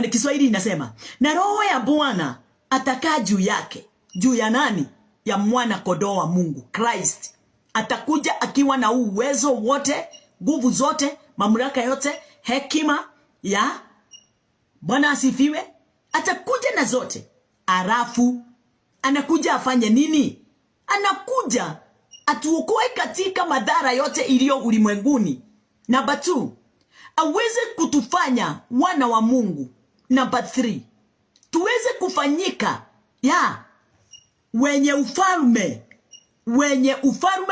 Kiswahili inasema, na Roho ya Bwana atakaa juu yake. Juu ya nani? Ya mwana kondoo wa Mungu, Christ. Atakuja akiwa na uwezo wote, nguvu zote, mamlaka yote, hekima ya Bwana asifiwe. Atakuja na zote. Alafu anakuja afanye nini? Anakuja atuokoe katika madhara yote iliyo ulimwenguni. Number 2, aweze kutufanya wana wa Mungu. Number 3, tuweze kufanyika wenye ufalme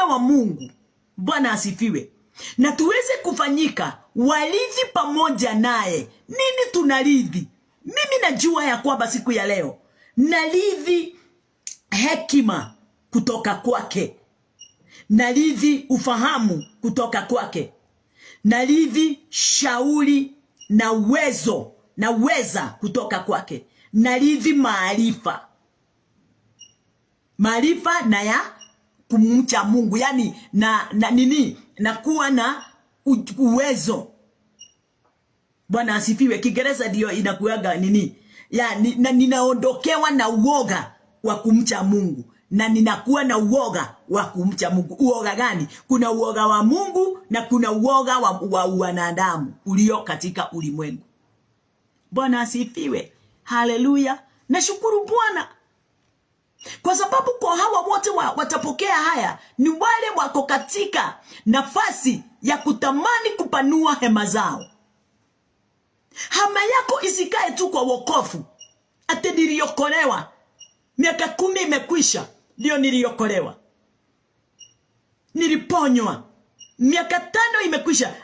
wa Mungu. Bwana asifiwe. Na tuweze kufanyika warithi pamoja naye. Nini tunarithi? Mimi najua ya kwamba siku ya leo narithi hekima kutoka kwake, narithi ufahamu kutoka kwake, narithi shauri na uwezo na uweza kutoka kwake, narithi maarifa na ya kumcha Mungu, yani na kuwa na uwezo. Bwana asifiwe. Kiingereza ndio inakuaga na ninaondokewa na uoga wa kumcha Mungu, na ninakuwa na uoga wa kumcha Mungu. Uoga gani? Kuna uoga wa Mungu na kuna uoga wa wanadamu ulio katika ulimwengu. Bwana asifiwe. Haleluya. Nashukuru Bwana, kwa sababu kwa hawa wote watapokea haya ni wale wako katika nafasi ya kutamani kupanua hema zao. Hama yako isikae tu kwa wokovu. Ate niliokolewa, miaka 10 imekwisha, ndio niliokolewa, niliponywa, miaka 5 imekwisha.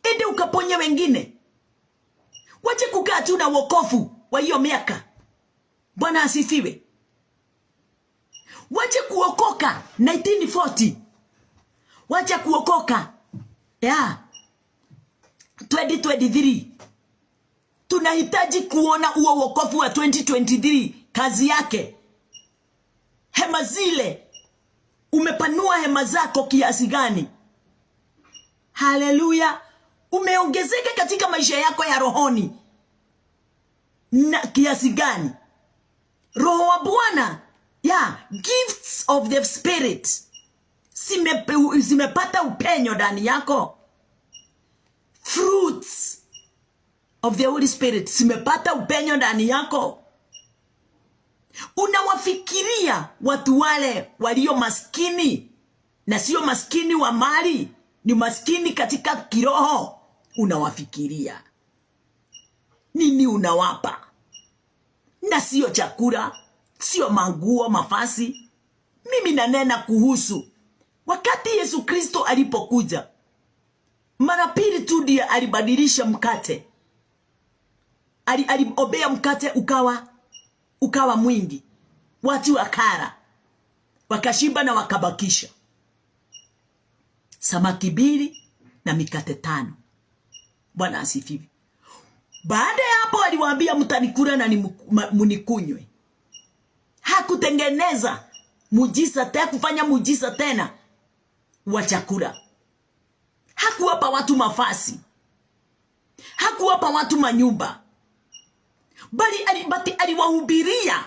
Ende ukaponye wengine. Wache kukaa tu na wokovu wa hiyo miaka. Bwana asifiwe. Wache kuokoka 1940. Wache kuokoka 2023. Tunahitaji kuona huo wokovu wa 2023 kazi yake. Hema zile, umepanua hema zako kiasi gani? Haleluya. Umeongezeka katika maisha yako ya rohoni na kiasi gani? Roho wa Bwana, gifts of the spirit zimepata upenyo ndani yako. Fruits of the Holy Spirit zimepata upenyo ndani yako. Unawafikiria watu wale walio maskini, na sio maskini wa mali, ni maskini katika kiroho. Unawafikiria nini? Unawapa, na sio chakula, sio manguo, mafasi. Mimi nanena kuhusu wakati Yesu Kristo alipokuja. Mara pili tu ndiye alibadilisha mkate. Aliobea mkate ukawa mwingi. Watu wakara, wakashiba na wakabakisha. Samaki 2 na mikate 5. Bwana asifiwe. Baada ya hapo aliwaambia mtanikula na munikunywe. Hakutengeneza muujiza tena, kufanya muujiza tena wa chakula. Hakuwapa watu mafasi. Hakuwapa watu manyumba. Bali aliwahubiria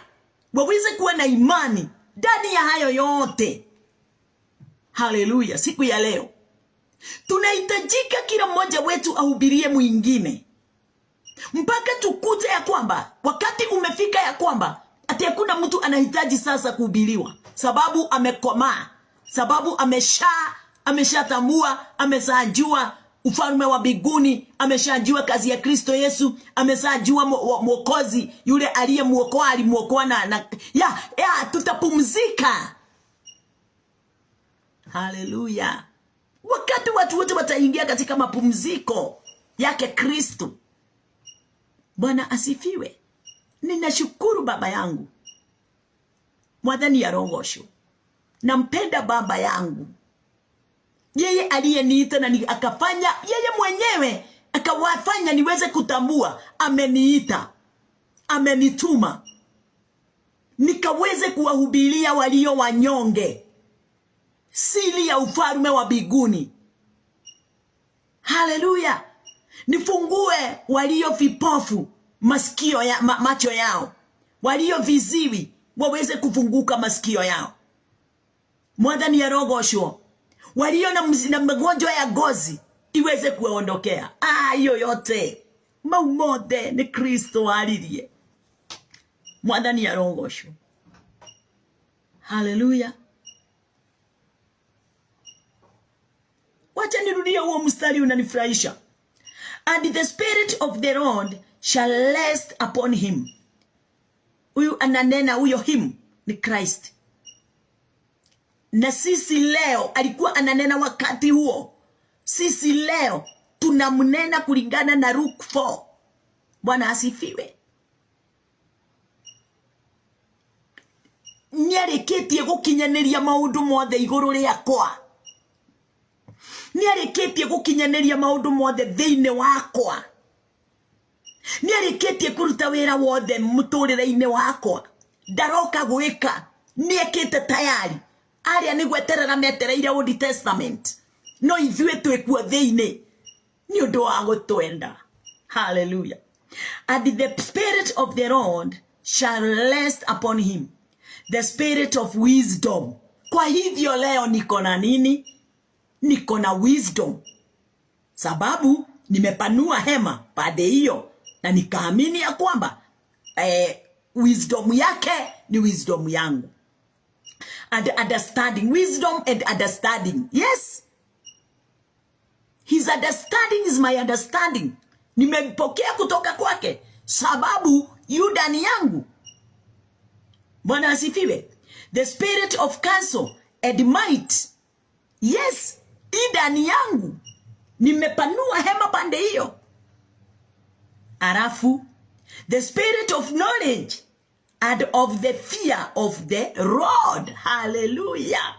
waweze kuwa na imani ndani ya hayo yote. Haleluya. Siku ya leo tunahitajika kila mmoja wetu ahubirie mwingine, mpaka tukute ya kwamba wakati umefika ya kwamba ati hakuna mtu anahitaji sasa kuhubiriwa, sababu amekomaa, sababu ameshatambua, ameshajua ufalme wa mbinguni, ameshajua kazi ya Kristo Yesu, ameshajua mwokozi yule aliyemuokoa, alimuokoa na tutapumzika. Haleluya. Wakati watu wote wataingia katika mapumziko yake Kristo. Bwana asifiwe. Ninashukuru baba yangu Mwathani ya Rogosho. Nampenda baba yangu, yeye aliyeniita na akafanya, yeye mwenyewe akawafanya niweze kutambua ameniita, amenituma nikaweze kuwahubiria walio wanyonge siri ya ufalme wa mbinguni. Haleluya. Nifungue walio vipofu masikio ya macho yao, walio viziwi waweze kufunguka masikio yao. Mwathani ya Rogosho, walio na magonjwa ya ngozi iweze kuondokea. Hiyo yote maumode ni Kristo aliye. Mwathani ya Rogosho. Haleluya. Wacha nirudie huo mstari, unanifurahisha. And the Spirit of the Lord shall rest upon him. Huyu ananena, huyo him ni Christ. Na sisi leo, alikuwa ananena wakati huo, sisi leo tunamnena kulingana na Luke 4. Bwana asifiwe. Niareketie gukinyaneria maundu mothe iguru riakwa. Niareketie gukinyaneria maundu mothe thiine wakwa. Niareketie kuruta wira wothe muturire-ini wakwa. Ndaroka gwika, niekite tayari. Aria ni gweterera metereire Old Testament, no ithue twekuo thiine ni undu wa gutwenda. Hallelujah. And the Spirit of the Lord shall rest upon him, the Spirit of wisdom. Kwa hivyo leo niko na nini? Niko na wisdom, sababu nimepanua hema pande hiyo, na nikaamini ya kwamba wisdom yake ni wisdom yangu. And understanding, wisdom and understanding. Yes, his understanding is my understanding. Nimempokea kutoka kwake, sababu yu ndani yangu. Bwana asifiwe. The Spirit of counsel and might. Yes, ndani yangu. Nimepanua hema pande hiyo. Arafu, the Spirit of knowledge and of the fear of the Lord. Hallelujah.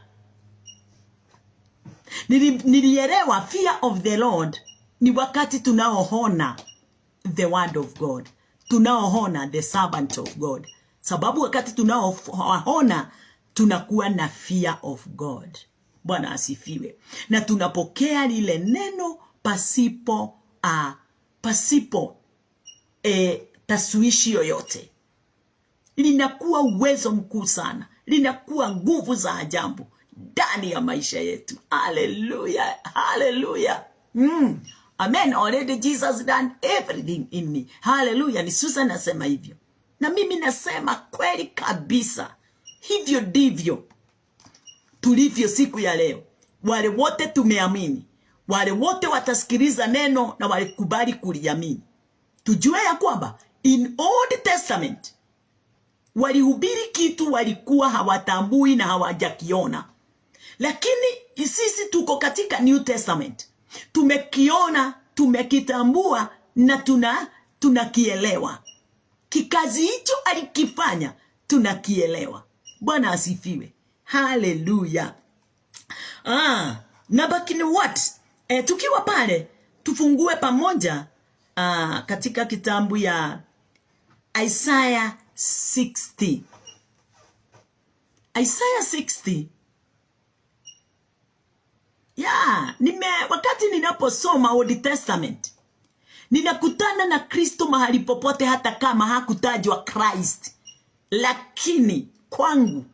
Nilielewa fear of the Lord ni wakati tunaohona the word of God, tunaohona the servant of God. Sababu wakati tunaohona tunakuwa na fear of God. Bwana asifiwe. Na tunapokea lile neno pasipo taswishi yoyote. Linakuwa uwezo mkuu sana, linakuwa nguvu za ajabu ndani ya maisha yetu. Hallelujah, hallelujah. Amen. Already Jesus done everything in me. Hallelujah. Ni Susan nasema hivyo, na mimi nasema kweli kabisa, hivyo ndivyo tulivyo siku ya leo. Wale wote tumeamini, wale wote watasikiliza neno na walikubali kuliamini, tujue ya kwamba in Old Testament walihubiri kitu walikuwa hawatambui na hawajakiona. Lakini sisi tuko katika New Testament. Tumekiona, tumekitambua na tunakielewa. Kikazi hicho alikifanya, tunakielewa. Bwana asifiwe. Hallelujah. Na bakini what? Tukiwa pale, tufungue pamoja katika kitabu ya Isaiah 60. Isaiah 60. Wakati ninaposoma Old Testament, ninakutana na Kristo mahali popote, hata kama hakutajwa Christ. Lakini kwangu,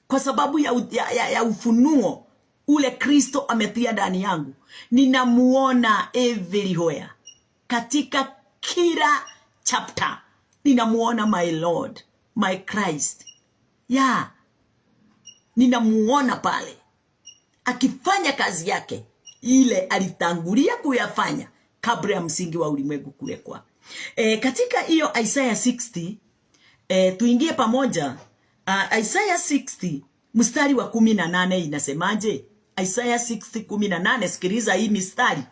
kwa sababu ya ufunuo ule Kristo ametia ndani yangu, ninamuona everywhere. Katika kila chapter ninamuona my Lord, my Christ. Ninamuona pale akifanya kazi yake ile alitangulia kuyafanya kabla ya msingi wa ulimwengu kuwekwa. Katika hiyo Isaiah 60, tuingie pamoja. Isaiah 60 mstari wa 18 inasemaje? Isaiah 60:18, sikiliza hii mistari.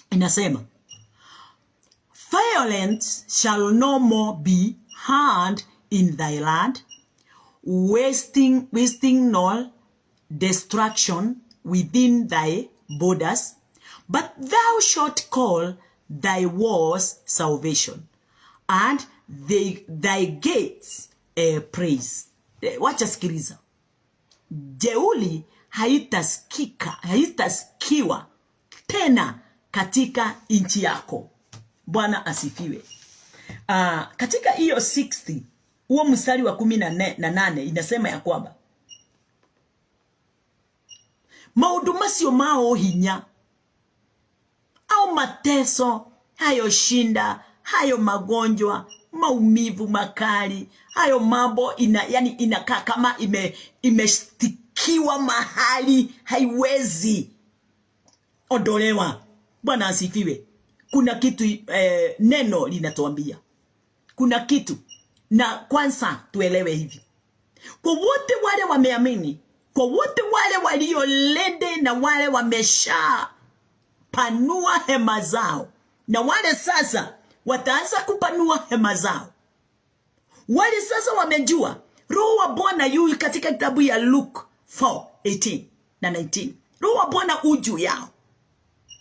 Inasema, violence shall no more be heard in thy land, wasting nor destruction within thy borders, but thou shalt call thy walls salvation, and thy gates praise. Wacha sikiliza. Jeuli haitasikiwa tena katika nchi yako. Bwana asifiwe. Katika hiyo 60, huo mstari wa 18 inasema ya kwamba maundu macio mao hinya au mateso, hayo shinda, hayo magonjwa, maumivu makali, hayo mambo inakaa kama imestikiwa mahali, haiwezi ondolewa. Bwana asifiwe. Kuna kitu neno linatuambia. Kuna kitu, na kwanza tuelewe hivi. Kwa wote wale wameamini, kwa wote wale waliolede na wale wamesha panua hema zao, na wale sasa wataanza kupanua hema zao, wale sasa wamejua Roho wa Bwana yu katika kitabu ya Luke 4:18 na 19. Roho wa Bwana uju yao.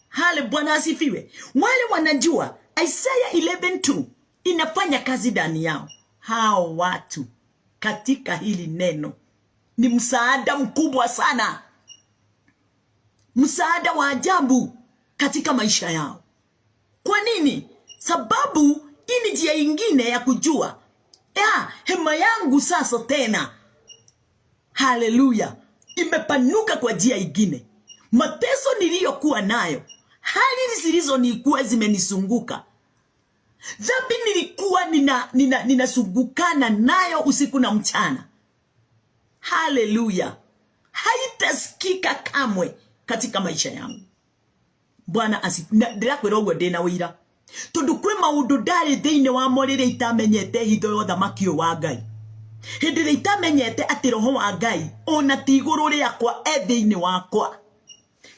Hale, Bwana asifiwe. Wale wanajua Isaiah 11:2 inafanya kazi ndani yao. Hao watu katika hili neno ni msaada mkubwa sana, msaada wa ajabu katika maisha yao. Kwa nini? Sababu hii ni njia ingine ya kujua hema yangu sasa tena, haleluya, imepanuka kwa njia ingine. Mateso niliyokuwa nayo, hali zilizonikuwa zimenisunguka, dhambi nilikuwa ninasungukana nayo usiku na mchana, haleluya, haitasikika kamwe katika maisha yangu. Bwana asifiwe. Ndirakwira uguo ndina wira, tondu kwi maundu ndari thiini wa mo riria itamenyete hitho yo thamaki wa Ngai. Hindi riria itamenyete ati Roho wa Ngai ona ti iguru riakwa thiini wakwa,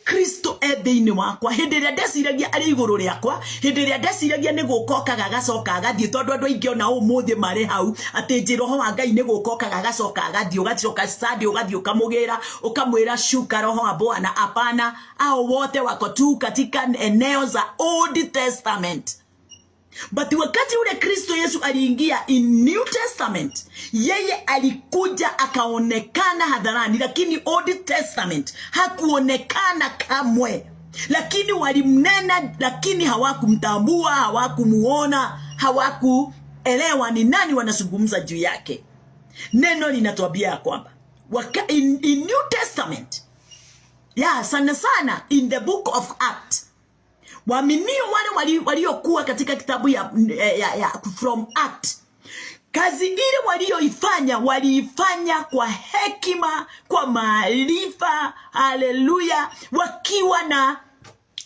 Kristo thiini wakwa. Hindi riria ndeciragia ari iguru riakwa, hindi riria ndeciragia ni gukokaga agacoka agathie, tondu andu aingi ona umuthi mari hau ati Roho wa Ngai ni gukokaga agacoka agathie, ugacoka stadi ugathie ukamugira ukamwira shuka Roho wa Bwana. Hapana, hao wote wako tu katika eneo za Old Testament. But wakati ule Kristo Yesu aliingia in New Testament, yeye alikuja akaonekana hadharani, lakini Old Testament hakuonekana kamwe. Lakini walimnena, lakini hawakumtambua, hawakumuona, hawakuelewa ni nani wanazungumza juu yake. Neno linatuambia kwamba in New Testament, sana sana in the book of Acts, waaminio wale waliokuwa katika kitabu ya from Acts, kazi ile waliifanya kwa hekima, kwa maarifa, haleluya, wakiwa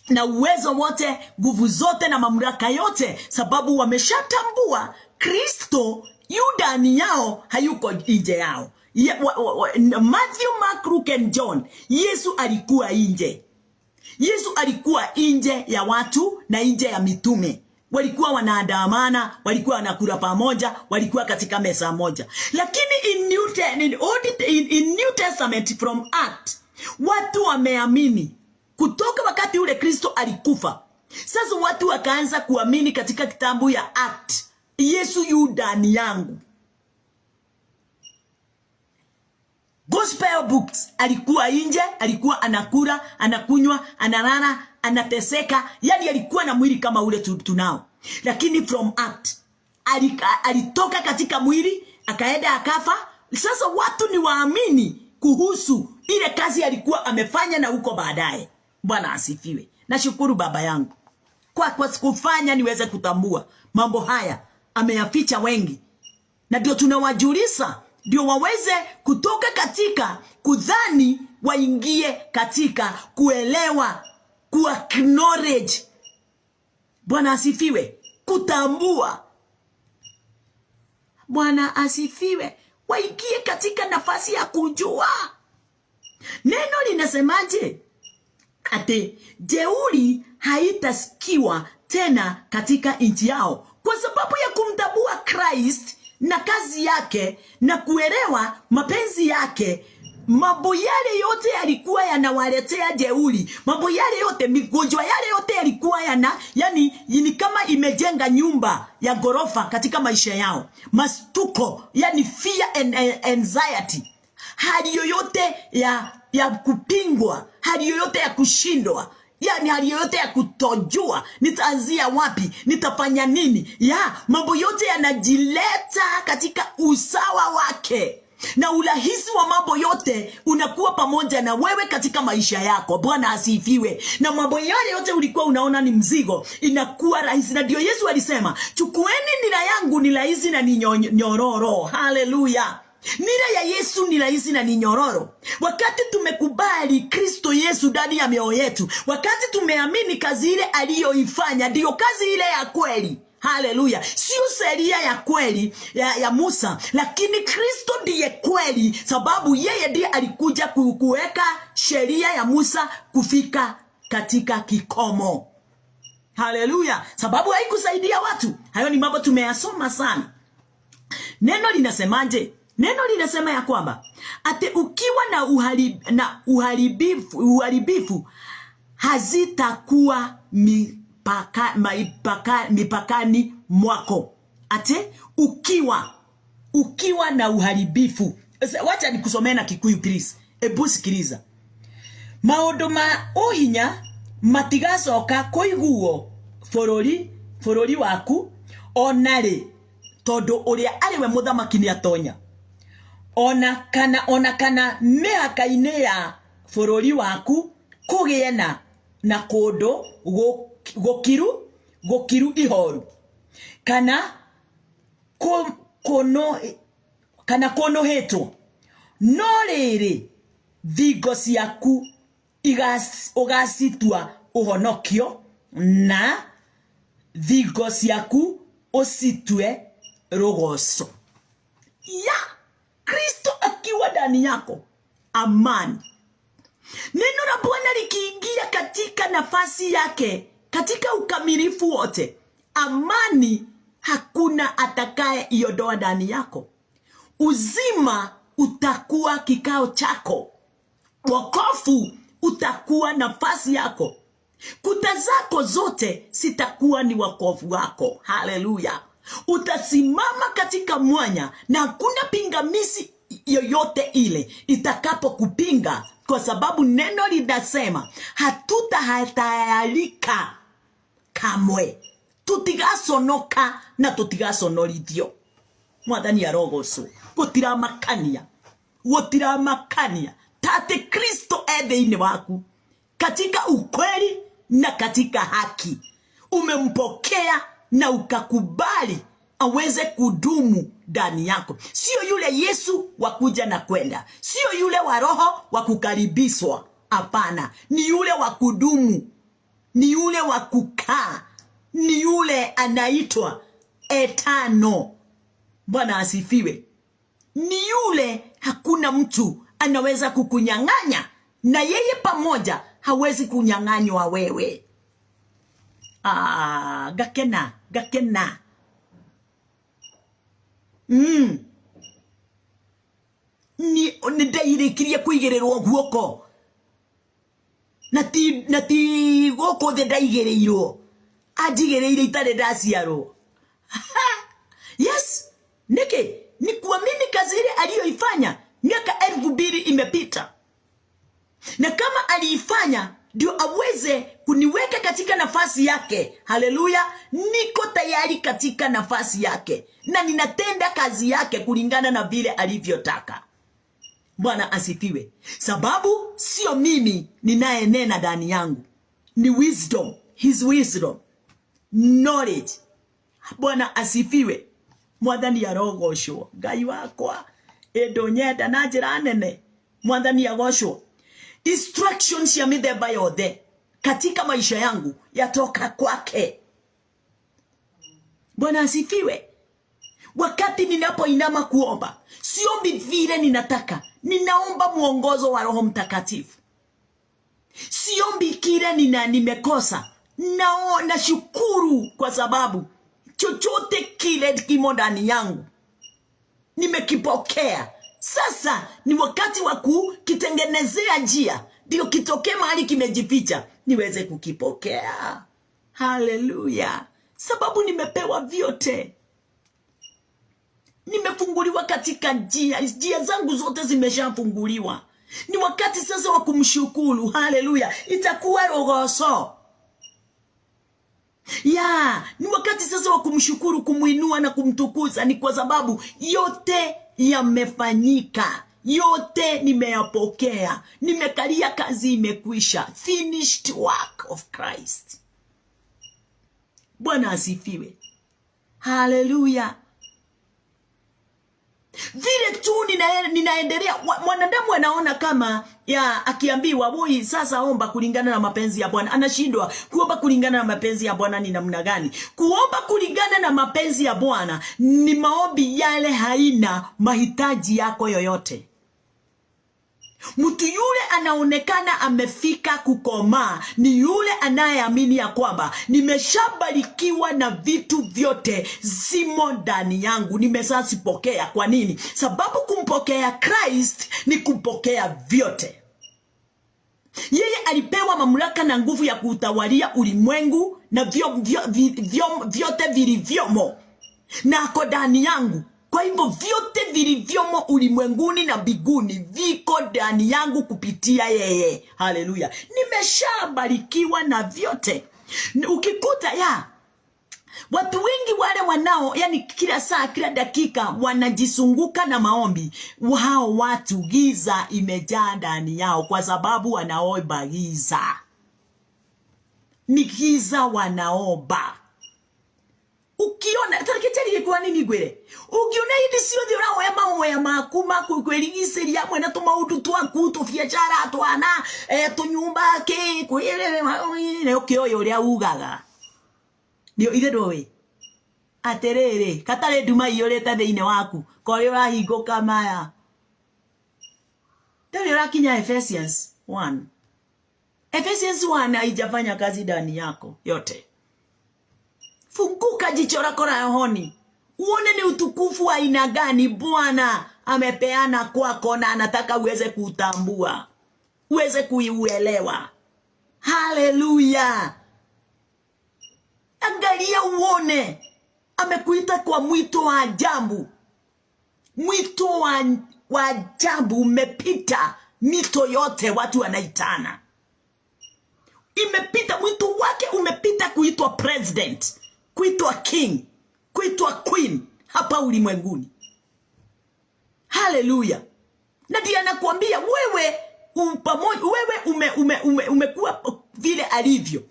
na uwezo wote, nguvu zote na mamlaka yote, sababu wameshatambua Kristo yu ndani yao, hayuko nje yao. Matthew, Mark, Luke and John, Yesu alikuwa nje. Yesu alikuwa nje ya watu na nje ya mitume. Walikuwa wanaandamana, walikuwa wanakula pamoja, walikuwa katika meza moja. Lakini in New Testament from Acts, watu wameamini kutoka wakati ule Kristo alikufa. Sasa watu wakaanza kuamini katika kitabu ya Acts. Yesu yu ndani yangu. Gospel books, alikuwa nje, alikuwa anakula, anakunywa, analala, anateseka, yani alikuwa na mwili kama ule tunao. Lakini from Act, alitoka katika mwili, akaenda akafa. Sasa watu ni waamini kuhusu ile kazi alikuwa amefanya na huko baadaye. Bwana asifiwe. Nashukuru Baba yangu kwa kufanya niweze kutambua mambo haya, ameyaficha wengi. Na ndio tunawajulisha, ndio waweze kutoka katika kudhani waingie katika kuelewa, acknowledge. Bwana asifiwe. Kutambua. Bwana asifiwe. Waingie katika nafasi ya kujua. Neno linasemaje? Ate jeuri haitasikiwa tena katika nchi yao, kwa sababu ya kumtambua Christ na kazi yake na kuelewa mapenzi yake. Mambo yale yote yalikuwa yanawaletea jeuri. Mambo yale yote, migonjwa yale yote yalikuwa yani kama imejenga nyumba ya gorofa katika maisha yao. Mastuko, yani fear and anxiety. Hali yoyote ya kupingwa, hali yoyote ya kushindwa, yani hali yoyote ya kutojua nitaanzia wapi, nitafanya nini. Mambo yote yanajileta katika usawa wake. Na urahisi wa mambo yote unakuwa pamoja na wewe katika maisha yako. Bwana asifiwe. Na mambo yale yote ulikuwa unaona ni mzigo, inakuwa rahisi. Na ndio Yesu alisema, chukueni nira yangu ni rahisi na ni nyororo. Haleluya. Nira ya Yesu ni rahisi na ni nyororo. Wakati tumekubali Kristo Yesu ndani ya mioyo yetu, wakati tumeamini kazi ile aliyoifanya ndio kazi ile ya kweli. Haleluya. Sio sheria ya kweli ya Musa, lakini Kristo ndiye kweli, sababu yeye ndiye alikuja kuweka sheria ya Musa kufika katika kikomo. Haleluya. Sababu haikusaidia watu. Hayo ni mambo tumeyasoma sana. Neno linasemaje? Neno linasema ya kwamba ate ukiwa na uharibifu hazitakuwa mipakani mwako. Ate ukiwa na uharibifu. Wacha nikusomee na Kikuyu please. Ebu sikiliza. Maundu ma uhinya matigacoka kuiguo bururi waku onari tondu uria ariwe muthamaki ni atonya. Ona kana mihaka-ini ya bururi waku kugie na kundu gukiru ihoru kana kunuhitwo, no riri thingo ciaku ugacitua uhonokio na thingo ciaku usitue rugoco. Kristo akiwa ndani yako, amani. Neno la Bwana likiingia katika nafasi yake, katika ukamilifu wote, amani hakuna atakaye iondoa ndani yako. Uzima utakuwa kikao chako. Wokovu utakuwa nafasi yako. Kuta zako zote sitakuwa ni wokovu wako. Haleluya. Utasimama katika mwanya na hakuna pingamizi yoyote ile itakapo kupinga, kwa sababu neno linasema hatutahayarika kamwe. Tutigaconoka na tutigaconorithio. Mwathani arogoco. Gutiramakania tate Kristo thĩinĩ waku katika ukweli na katika haki. Umempokea na ukakubali aweze kudumu ndani yako. Sio yule Yesu wa kuja na kwenda, sio yule wa roho wa kukaribishwa. Hapana, ni yule wa kudumu, ni yule wa kukaa, ni yule anaitwa etano. Bwana asifiwe. Ni yule hakuna mtu anaweza kukunyang'anya, na yeye pamoja hawezi kunyang'anywa wewe. Gakena. Ni ndairekirie kuigererwo guoko. Na ti goko the ndaigereirwo. Ajigereire itare ndaciarwo. Yes, ni kuamini kazi ile aliyoifanya. Miaka 2000 imepita. Na kama aliifanya ndio aweze kuniweka katika nafasi yake. Haleluya. Niko tayari katika nafasi yake. Na ninatenda kazi yake kulingana na vile alivyotaka. Bwana asifiwe. Sababu sio mimi ninayenena ndani yangu. Ni wisdom. His wisdom. Knowledge. Bwana asifiwe. Mwathani arogoshwo. Ngai wakwa endo nyenda na njira nene. Mwathani agoshwo. Instructions ya mithemba yothe katika maisha yangu yatoka kwake. Bwana asifiwe. Wakati ninapoinama kuomba, siombi vile ninataka. Ninaomba mwongozo wa Roho Mtakatifu. Siombi kile nimekosa. Nashukuru kwa sababu chochote kile kimo ndani yangu nimekipokea. Sasa ni wakati wa kukitengenezea njia, ndio kitokee mahali kimejificha niweze kukipokea. Haleluya. Sababu nimepewa vyote. Nimefunguliwa katika njia zangu zote zimeshafunguliwa. Ni wakati sasa wa kumshukuru. Haleluya. Itakuwa rogoso. Ni wakati sasa wa kumshukuru, kumuinua na kumtukuza. Ni kwa sababu yote yamefanyika. Yote nimeyapokea. Nimekalia, kazi imekwisha. Finished work of Christ. Bwana asifiwe. Haleluya. Vile tu ninaendelea, mwanadamu anaona kama akiambiwa woi sasa omba kulingana na mapenzi ya Bwana, anashindwa kuomba kulingana na mapenzi ya Bwana. Ni namna gani kuomba kulingana na mapenzi ya Bwana? Ni maombi yale haina mahitaji yako yoyote. Mtu yule anaonekana amefika kukomaa ni yule anayeamini ya kwamba nimeshabarikiwa na vitu vyote zimo ndani yangu, nimesazipokea. Kwa nini? Sababu kumpokea Christ ni kumpokea vyote. Yeye alipewa mamlaka na nguvu ya kutawalia ulimwengu na vyote vilivyomo, na ako ndani yangu. Kwa hivyo vyote vilivyomo ulimwenguni na mbinguni viko ndani yangu kupitia yeye. Haleluya. Nimeshabarikiwa na vyote. Ukikuta watu wengi wale wanao, kila saa kila dakika wanajisunguka na maombi, hao watu giza imejaa ndani yao, kwa sababu wanaomba giza. Ni giza wanaomba. Ukiona tareketeri kwa nini gwere? Ukiona hidi sio ndio raho ya mahoya makuma kweligiseria hamwe na tumaudu twaku tubiacara twana tunyumba ke kwirere ne ukioyo uria ugaga. Ndio ithe dowe. Aterere katare nduma iyorete thiine waku kore urahinguka maya. Ndio rakinya Ephesians 1. Ephesians 1 haijafanya kazi ndani yako yote. Funguka jicho lako la rohoni. Uone ni utukufu wa aina gani Bwana amepeana kwako, na anataka uweze kutambua, uweze kuielewa. Haleluya. Angalia uone. Amekuita kwa mwito wa ajabu. Mwito wa ajabu umepita mito yote watu wanaitana. Imepita mwito wake, umepita kuitwa president, kuitwa king, kuitwa queen hapa ulimwenguni. Haleluya. Na ndiye anakuambia wewe umekuwa vile alivyo.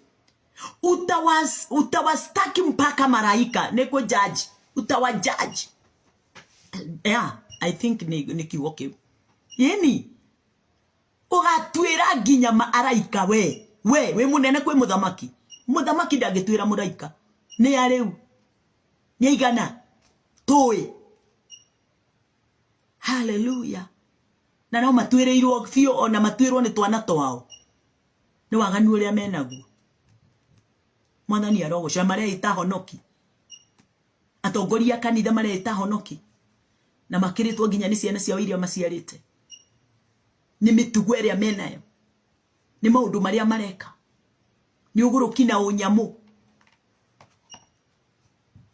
Utawastaki mpaka malaika neko judge, utawajaji. I think ni kiwoke. Ugatwira ginya malaika we munene kwe muthamaki. Muthamaki ndangitwira muraika. Ni areu. Ni igana. Toy. Hallelujah. Na no matwireirwo fio ona matwirwo ni twana twao. Ni waganu uria menaguo. Mwathani arogo shamare itahonoki. Atongoria kanitha mare itahonoki. Na makiritwo nginya ni ciana ciao iria maciarite. Ni mitugo iria menayo. Ni maundu maria mareka. Ni uguruki na unyamu.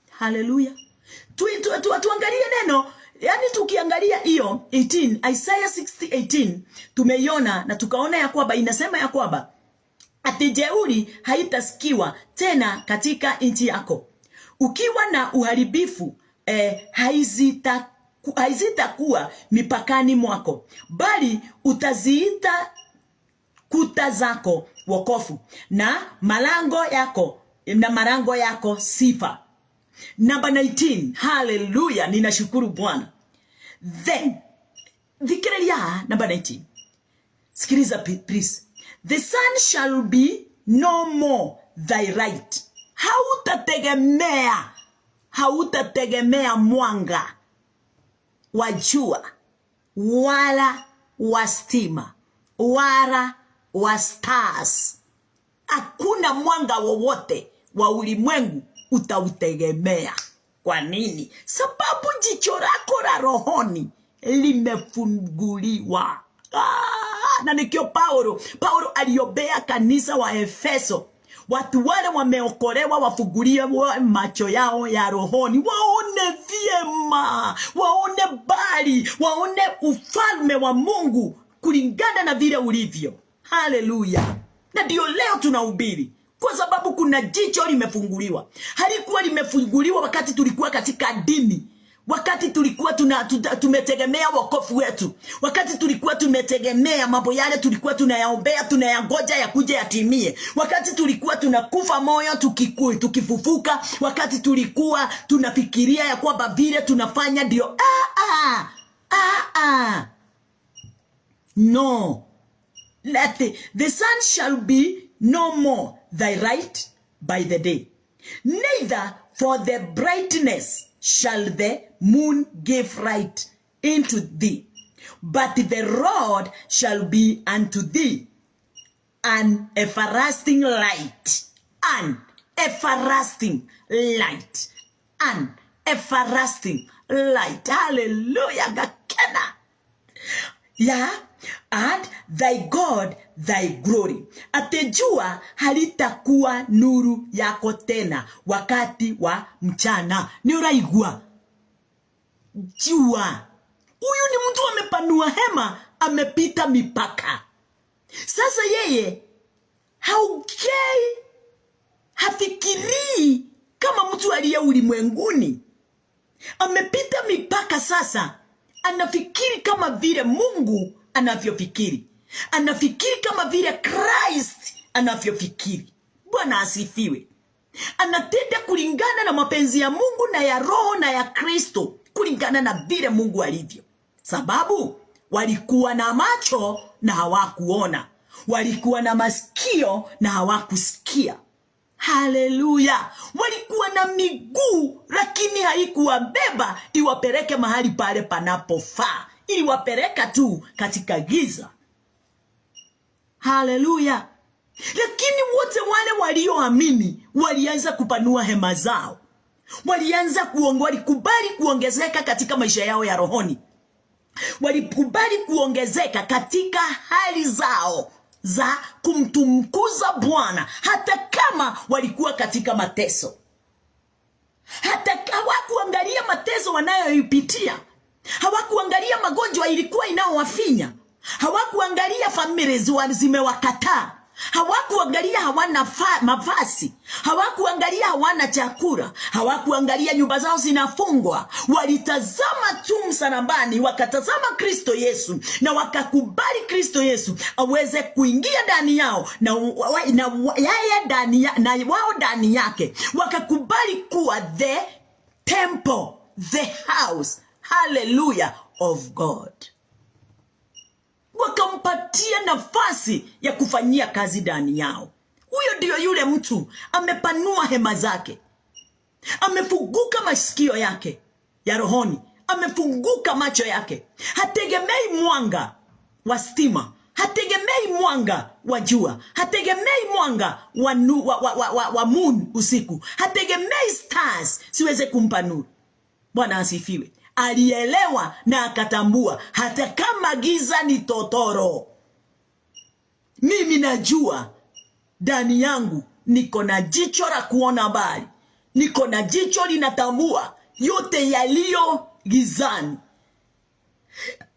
Hallelujah. Tuangalie neno, yani tukiangalia hiyo 18, Isaiah 60:18 tumeiona na tukaona ya kwamba inasema ya kwamba ati jeuri haitasikiwa tena katika nchi yako. Ukiwa na uharibifu haizitakuwa mipakani mwako, bali utaziita kuta zako wokovu na malango yako sifa. Number 19. Hallelujah. Ninashukuru Bwana. Then dhikiriya number 19. Sikiliza please. The sun shall be no more thy right. Hautategemea mwanga wa jua wala wa stima wala wa stars. Hakuna mwanga wowote wa ulimwengu utautegemea. Kwa nini? Sababu jicho lako la rohoni limefunguliwa. Na nikio Paulo aliombea kanisa wa Efeso. Watu wale wameokolewa wafungulie macho yao ya rohoni. Waone vyema, waone bali, waone ufalme wa Mungu kulingana na vile ulivyo. Hallelujah. Na ndio leo tunahubiri. Kwa sababu kuna jicho limefunguliwa. Halikuwa limefunguliwa wakati tulikuwa katika dini. Wakati tulikuwa tumetegemea wokovu wetu. Wakati tulikuwa tumetegemea mambo yale tulikuwa tunayaombea, tunayangoja yakuje yatimie. Wakati tulikuwa tunakufa moyo tukifufuka. Wakati tulikuwa tunafikiria ya kwamba vile tunafanya ndio No. The sun shall be no more thy right by the day, neither for the brightness shall the moon give light into thee, but the Lord shall be unto thee an everlasting light, an everlasting light, an everlasting light. Hallelujah. Gakena. Yeah. And thy God thy glory. Ate jua halitakuwa nuru yako tena wakati wa mchana. Ni uraigua jua. Huyu ni mtu amepanua hema, amepita mipaka. Sasa yeye hafikirii kama mtu aliye ulimwenguni. Amepita mipaka sasa. Anafikiri kama vile Mungu anavyofikiri. Anafikiri kama vile Christ anavyofikiri. Bwana asifiwe. Anatenda kulingana na mapenzi ya Mungu na ya Roho na ya Kristo, kulingana na vile Mungu alivyo. Sababu walikuwa na macho na hawakuona. Walikuwa na masikio na hawakusikia. Haleluya. Walikuwa na miguu lakini haikuwabeba iwapeleke mahali pale panapofaa. Iliwapeleka tu katika giza. Haleluya. Lakini wote wale walioamini walianza kupanua hema zao. Walikubali kuongezeka katika maisha yao ya rohoni. Walikubali kuongezeka katika hali zao za kumtukuza Bwana, hata kama walikuwa katika mateso. Hata hawakuangalia mateso wanayoipitia. Hawakuangalia magonjwa ilikuwa inaowafinya. Hawakuangalia familia zimewakataa. Hawakuangalia hawana mavazi. Hawakuangalia hawana chakula. Hawakuangalia nyumba zao zinafungwa. Walitazama tu msalabani, wakatazama Kristo Yesu na wakakubali Kristo Yesu aweze kuingia ndani yao na wao ndani yake. Wakakubali kuwa the temple, the house, hallelujah, of God. Wakampatia nafasi ya kufanyia kazi ndani yao. Huyo ndio yule mtu amepanua hema zake. Amefunguka masikio yake ya rohoni. amefunguka macho yake. Hategemei mwanga wa stima, hategemei mwanga wa jua, hategemei mwanga wa moon usiku, hategemei stars siweze kumpa nuru. Bwana asifiwe. Alielewa na akatambua hata kama giza ni totoro, mimi najua ndani yangu niko na jicho la kuona mbali, niko na jicho linatambua yote yaliyo gizani.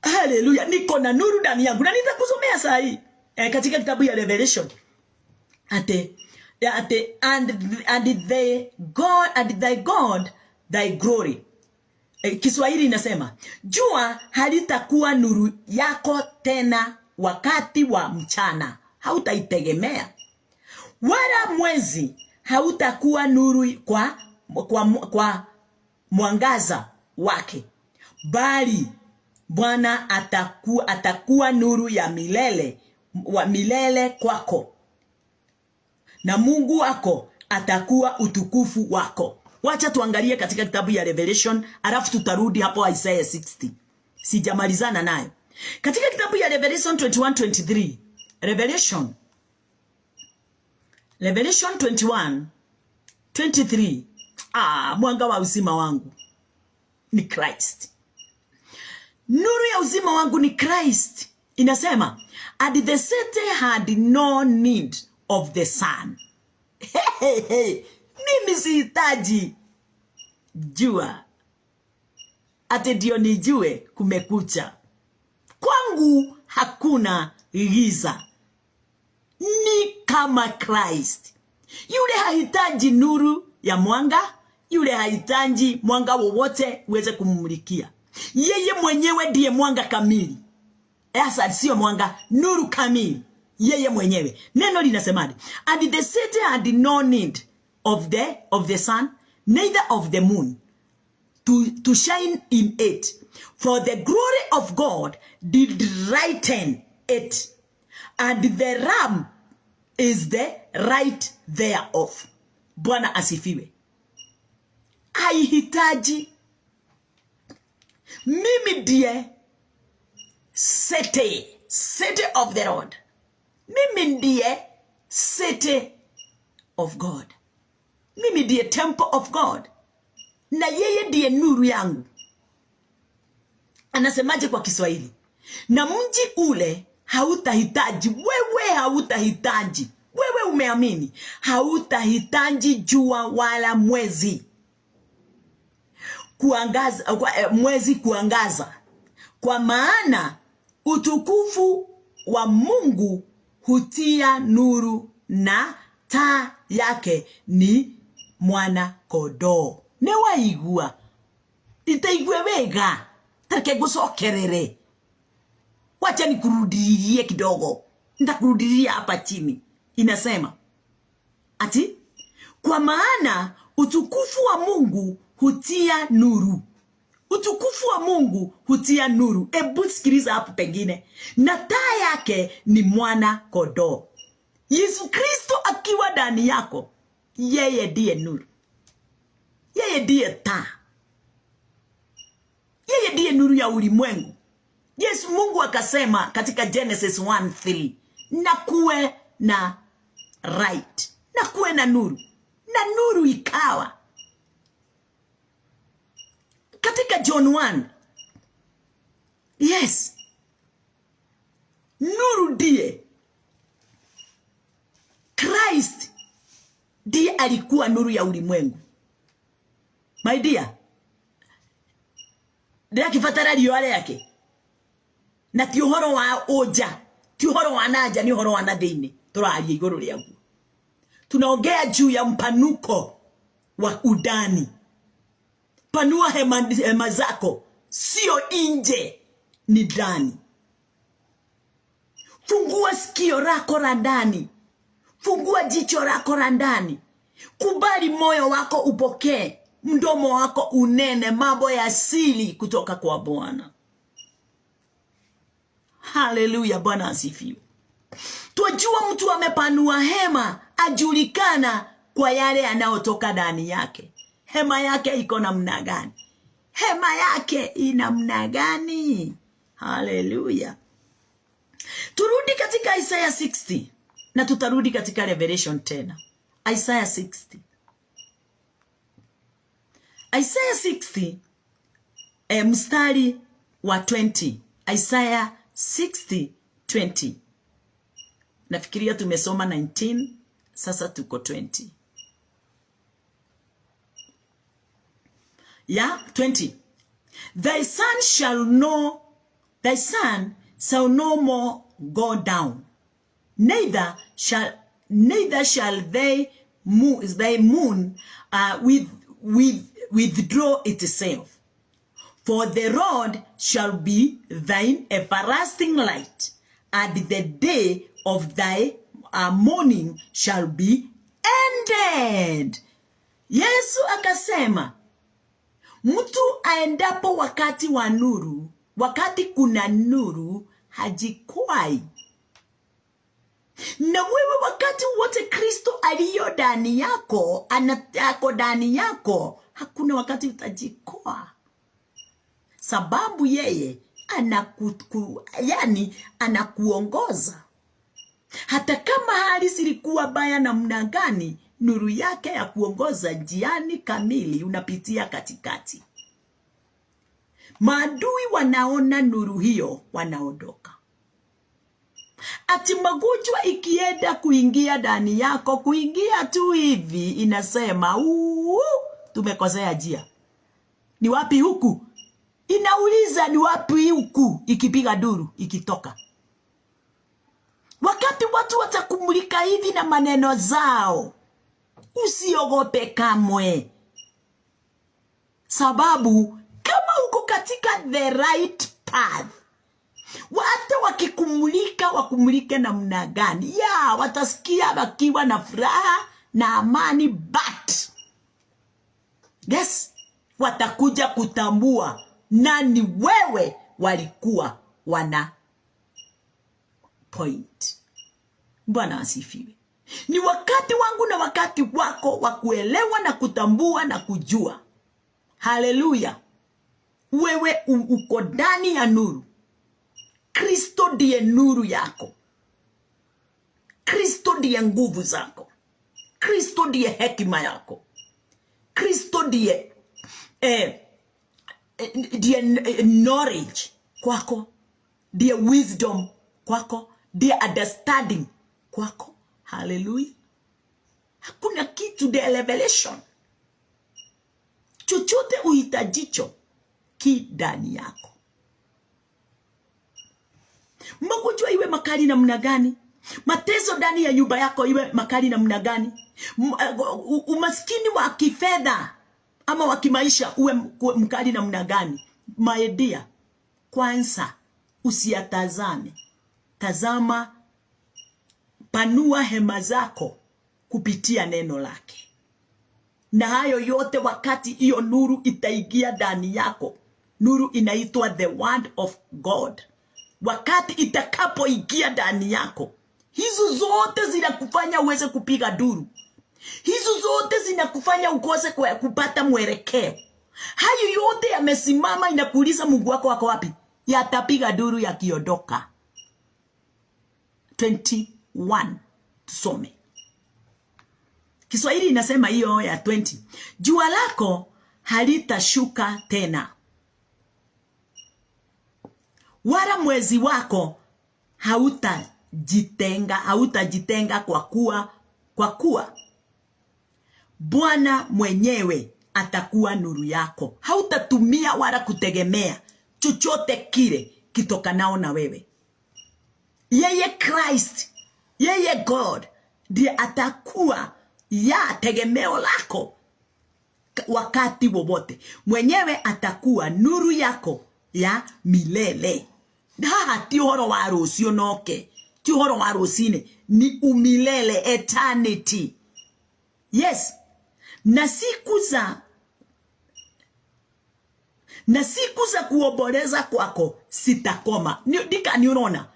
Haleluya, niko na nuru ndani yangu. Na nitakusomea saa hii katika kitabu ya Revelation and thy God thy glory. Kiswahili inasema jua halitakuwa nuru yako tena wakati wa mchana, hautaitegemea, wala mwezi hautakuwa nuru kwa mwangaza wake, bali Bwana atakuwa nuru ya milele kwako, na Mungu wako atakuwa utukufu wako. Wacha tuangalie katika kitabu ya Revelation, alafu tutarudi hapo Isaiah 60. Sijamalizana nayo. Katika kitabu ya Revelation 21:23, Revelation 21:23, mwanga wa uzima wangu ni Christ. Nuru ya uzima wangu ni Christ. Inasema, and the city had no need of the sun. Mimi sihitaji jua ate ndio nijue kumekucha. Kwangu hakuna giza. Ni kama Christ. Yule hahitaji nuru ya mwanga, yule hahitaji mwanga wowote uweze kummulikia. Yeye mwenyewe ndiye mwanga kamili. Asa sio mwanga, nuru kamili. Yeye mwenyewe. Neno linasemaje? And the city had no need of the sun, neither of the moon to shine in it, for the glory of God did lighten it, and the Lamb is the light thereof. Bwana asifiwe. Haihitaji. Mimi ndiye city of the Lord. Mimi ndiye city of God. Mimi ndiye temple of God. Na yeye ndiye nuru yangu. Anasemaje kwa Kiswahili? Na mji ule hautahitaji, wewe hautahitaji, wewe umeamini, hautahitaji jua wala mwezi kuangaza, kwa maana utukufu wa Mungu hutia nuru, na taa yake ni mwana kondoo. Ne waigua itaigwe wega tareke gucokerere. Wacha nikurudirie kidogo, nitakurudiria hapa chini. Inasema ati kwa maana utukufu wa Mungu hutia nuru. Utukufu wa Mungu hutia nuru. Ebu sikiliza hapo pengine. Na taa yake ni mwana kondoo. Yesu Kristo akiwa ndani yako, yeye ndiye nuru. Yeye ndiye taa. Yeye ndiye nuru ya ulimwengu. Yesu Mungu akasema katika Genesis 1:3, na kuwe na light, na kuwe na nuru, na nuru ikawa. Katika John 1, yes, nuru ndiye Christ, ndiye alikuwa nuru ya ulimwengu. My dear, ndiye kifatara riwale yake. Na ti uhoro wa oja, ti uhoro wa naja, ni uhoro wa nathini. Turaria iguru riagu. Tunaongea juu ya mpanuko wa udani. Panua hema zako, sio nje, ni ndani. Fungua sikio lako la ndani. Fungua jicho lako la ndani. Kubali moyo wako upokee, mdomo wako unene mambo ya asili kutoka kwa Bwana. Haleluya, Bwana asifiwe. Twajua mtu amepanua hema ajulikana kwa yale yanayotoka ndani yake. Hema yake iko namna gani? hema yake inamna gani? Haleluya. Turudi katika Isaiah 60 na tutarudi katika Revelation tena. Isaiah 60. Isaiah 60 mstari wa 20. Isaiah 60:20. Nafikiria tumesoma 19, sasa tuko 20. Yeah, 20. Thy son shall no more go down, neither shall thy moon withdraw itself. For the Lord shall be thine everlasting light, and the day of thy mourning shall be ended. Yesu akasema, mtu aendapo wakati wa nuru, wakati kuna nuru, hajikwai. Na wewe wakati wote Kristo aliyo ndani yako, anatako ndani yako, hakuna wakati utajikwaa. Sababu yeye anakuongoza. Hata kama hali zilikuwa baya namna gani, nuru yake ya kuongoza njiani kamili, unapitia katikati. Maadui wanaona nuru hiyo, wanaondoka. Ati magonjwa ikienda kuingia ndani yako, kuingia tu hivi, inasema tumekosea njia. Ni wapi huku? Inauliza ni wapi huku, ikipiga duru, ikitoka. Wakati watu watakumulika hivi na maneno zao, usiogope kamwe. Sababu kama uko katika the right path, watu wakikumulika, wakumulike namna gani? Ya, watasikia wakiwa na furaha na amani, but yes, watakuja kutambua nani wewe walikuwa wana point. Bwana asifiwe. Ni wakati wangu na wakati wako wa kuelewa na kutambua na kujua. Haleluya. Wewe uko ndani ya nuru. Kristo ndiye nuru yako. Kristo ndiye nguvu zako. Kristo ndiye hekima yako. Kristo ndiye knowledge kwako. Ndiye wisdom kwako. Ndiye understanding kwako. Hallelujah. Hakuna kitu the revelation. Chochote uhitajicho ki ndani yako. Magonjwa iwe makali namna gani? Mateso ndani ya nyumba yako iwe makali namna gani? Umaskini wa kifedha ama wa kimaisha uwe mkali namna gani? My dear, kwanza usiyatazame. Tazama, panua hema zako kupitia neno lake. Na hayo yote wakati hiyo nuru itaingia ndani yako. Nuru inaitwa the word of God. Wakati itakapoingia ndani yako, hizo zote zinakufanya uweze kupiga duru. Hizo zote zinakufanya ukose kupata mwelekeo. Hayo yote yamesimama, inakuuliza Mungu wako wako wapi? Yatapiga duru yakiondoka. 21 tusome. Kiswahili inasema hiyo ya 20. Jua lako halitashuka tena, wala mwezi wako hautajitenga kwa kuwa Bwana mwenyewe atakuwa nuru yako. Hautatumia wala kutegemea chochote kile kitokanao na wewe. Yeye Christ, yeye God ndiye atakuwa ya tegemeo lako wakati wowote. Mwenyewe atakuwa nuru yako ya milele. Ti uhoro wa rucio noke, ti uhoro wa rucine, ni umilele, eternity. Yes. Na siku za kuoboreza kwako sitakoma. Ndika ni unaona.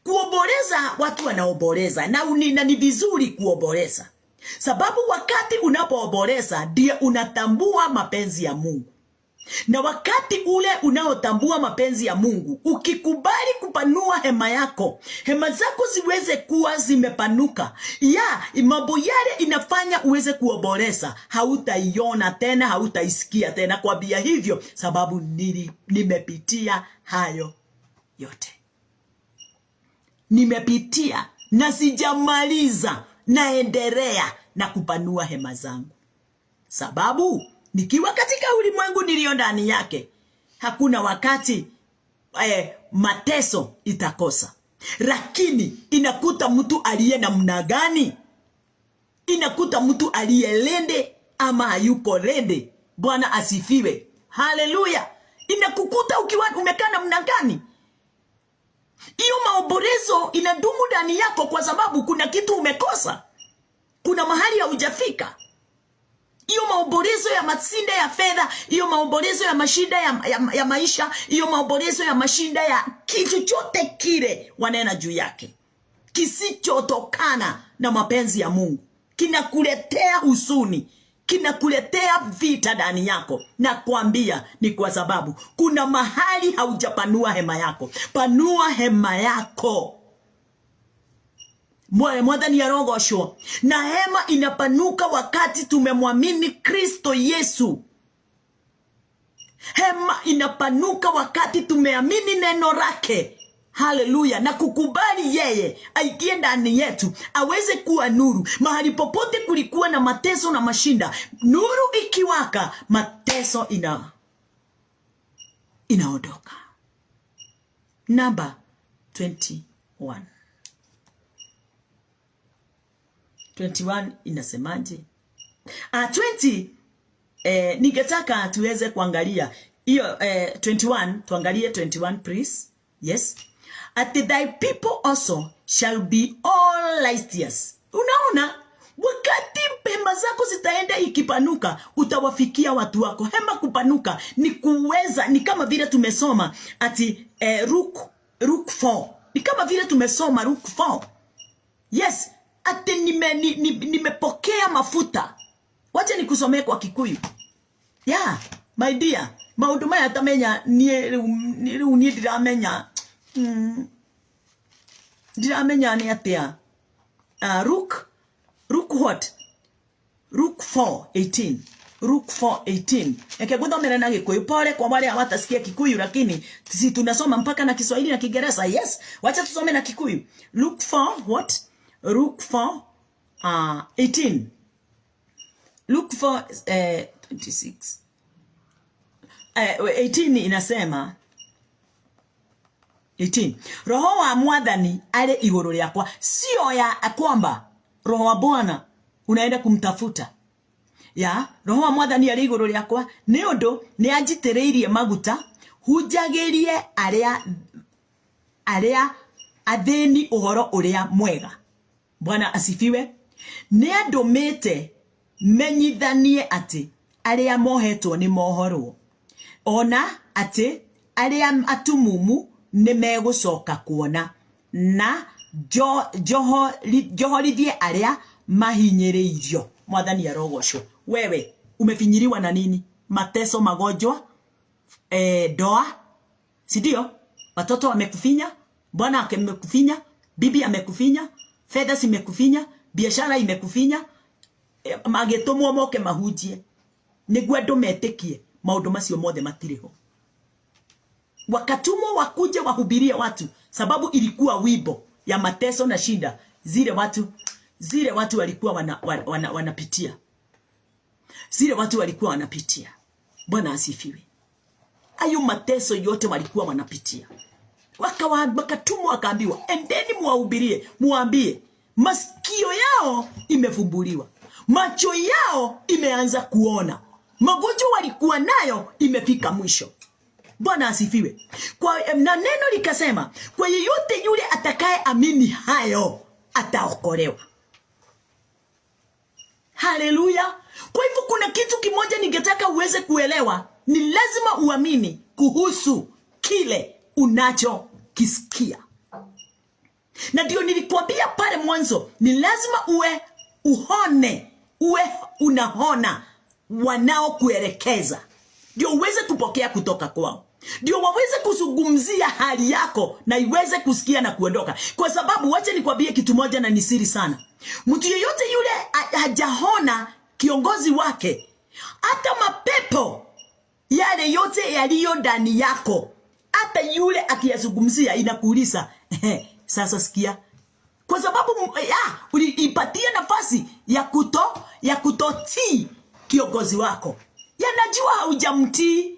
Kuoboreza, watu wanaoboreza, na ni vizuri kuoboreza. Sababu wakati unapooboreza ndiye unatambua mapenzi ya Mungu. Na wakati ule unaotambua mapenzi ya Mungu, ukikubali kupanua hema yako, hema zako ziweze kuwa zimepanuka, mambo yale inafanya uweze kuoboresa, hautaiona tena, hautaisikia tena. Kwambia hivyo sababu nimepitia hayo yote. Nimepitia na sijamaliza, naendelea na kupanua hema zangu. Sababu nikiwa katika ulimwengu nilio ndani yake, hakuna wakati mateso itakosa. Lakini inakuta mtu aliye namna gani? Inakuta mtu aliye lende ama hayuko lende. Bwana asifiwe. Haleluya. Inakukuta ukiwa umekaa namna gani? Hiyo maombolezo inadumu ndani yako kwa sababu kuna kitu umekosa. Kuna mahali haujafika. Hiyo maombolezo ya mashinda ya fedha, hiyo maombolezo ya mashinda ya maisha, hiyo maombolezo ya mashinda ya kitu chote kile wanena juu yake, kisichotokana na mapenzi ya Mungu, kinakuletea huzuni, kinakuletea vita ndani yako. Na kuambia ni kwa sababu kuna mahali haujapanua hema yako. Panua hema yako. Mwathani arogoshwo. Na hema inapanuka wakati tumemwamini Kristo Yesu. Hema inapanuka wakati tumeamini neno lake. Haleluya. Na kukubali yeye aingie ndani yetu, aweze kuwa nuru. Mahali popote kulikuwa na mateso na mashinda, nuru ikiwaka, mateso inaondoka. Namba 21. 21 inasemaje? 20 ningetaka tuweze kuangalia hiyo 21. Tuangalie 21 please. Yes. At thy people also shall be all righteous. Unaona, wakati hema zako zitaenda ikipanuka, utawafikia watu wako. Hema kupanuka ni kuweza, ni kama vile tumesoma ati Luke 4. Ni kama vile tumesoma Luke 4. Yes. Ate nimepokea mafuta. Wacha nikusomee kwa Kikuyu. My dear, maundu maya tamenya ni ndiramenya. Ndiramenya ni atia. Luke what? Luke 4:18. Luke 4:18. Ekegudhomera na Gikuyu. Pole kwa wale hawatasikia Kikuyu, lakini sisi tunasoma mpaka na Kiswahili na Kiingereza. Yes. Wacha tusome na Kikuyu. Luke 4 what? Luke 4:18. Luke 4:26. 18 inasema 18. Roho wa Mwathani ale iguru riakwa. Sio ya kwamba Roho wa Bwana unaenda kumtafuta. Roho wa Mwathani ale iguru riakwa ni undu ni anjitireirie maguta hujagirie aria athini uhoro uria mwega. Bwana asifiwe. Ni andumite menyithanie ati aria mohetwo ni mohorwo, ona ati aria atumumu ni megucoka kuona, na johorithie aria mahinyiriirio. Mwathani arogoshwo. Wewe umefinyiriwa na nini? Mateso, magonjwa, doa, si ndio? Watoto wamekufinya, bwana amekufinya, bibi amekufinya, fedha zimekufinya, biashara imekufinya, magetomwo moke mahujie niguo andu metikie maundu macio mothe matiriho. Wakatumwo wakuje wahubirie watu, sababu ilikuwa wibo ya mateso na shinda zile watu walikuwa wanapitia. Zile watu walikuwa wanapitia. Bwana asifiwe. Ayo mateso yote walikuwa wanapitia. Wakatumwa wakaambiwa, endeni muwahubirie, muambie. Masikio yao imefumbuliwa, macho yao imeanza kuona, magonjwa walikuwa nayo imefika mwisho. Bwana asifiwe. Na neno likasema, kwa yeyote yule atakaye amini hayo ataokolewa. Haleluya. Kwa hivyo kuna kitu kimoja ningetaka uweze kuelewa. Ni lazima uamini kuhusu kile unachokisikia. Na ndio nilikuambia pale mwanzo, ni lazima uwe unahona wanao kuelekeza. ndio uweze kupokea kutoka kwao, ndio waweze kuzungumzia hali yako na iweze kusikia na kuondoka. Kwa sababu wacha nikwambie kitu moja na ni siri sana, mtu yeyote yule hajaona kiongozi wake, hata mapepo yale yote yaliyo ndani yako, hata yule akiyazungumzia inakuuliza sasa sikia. Kwa sababu uliipatia nafasi ya kutotii kiongozi wako, yanajua haujamtii.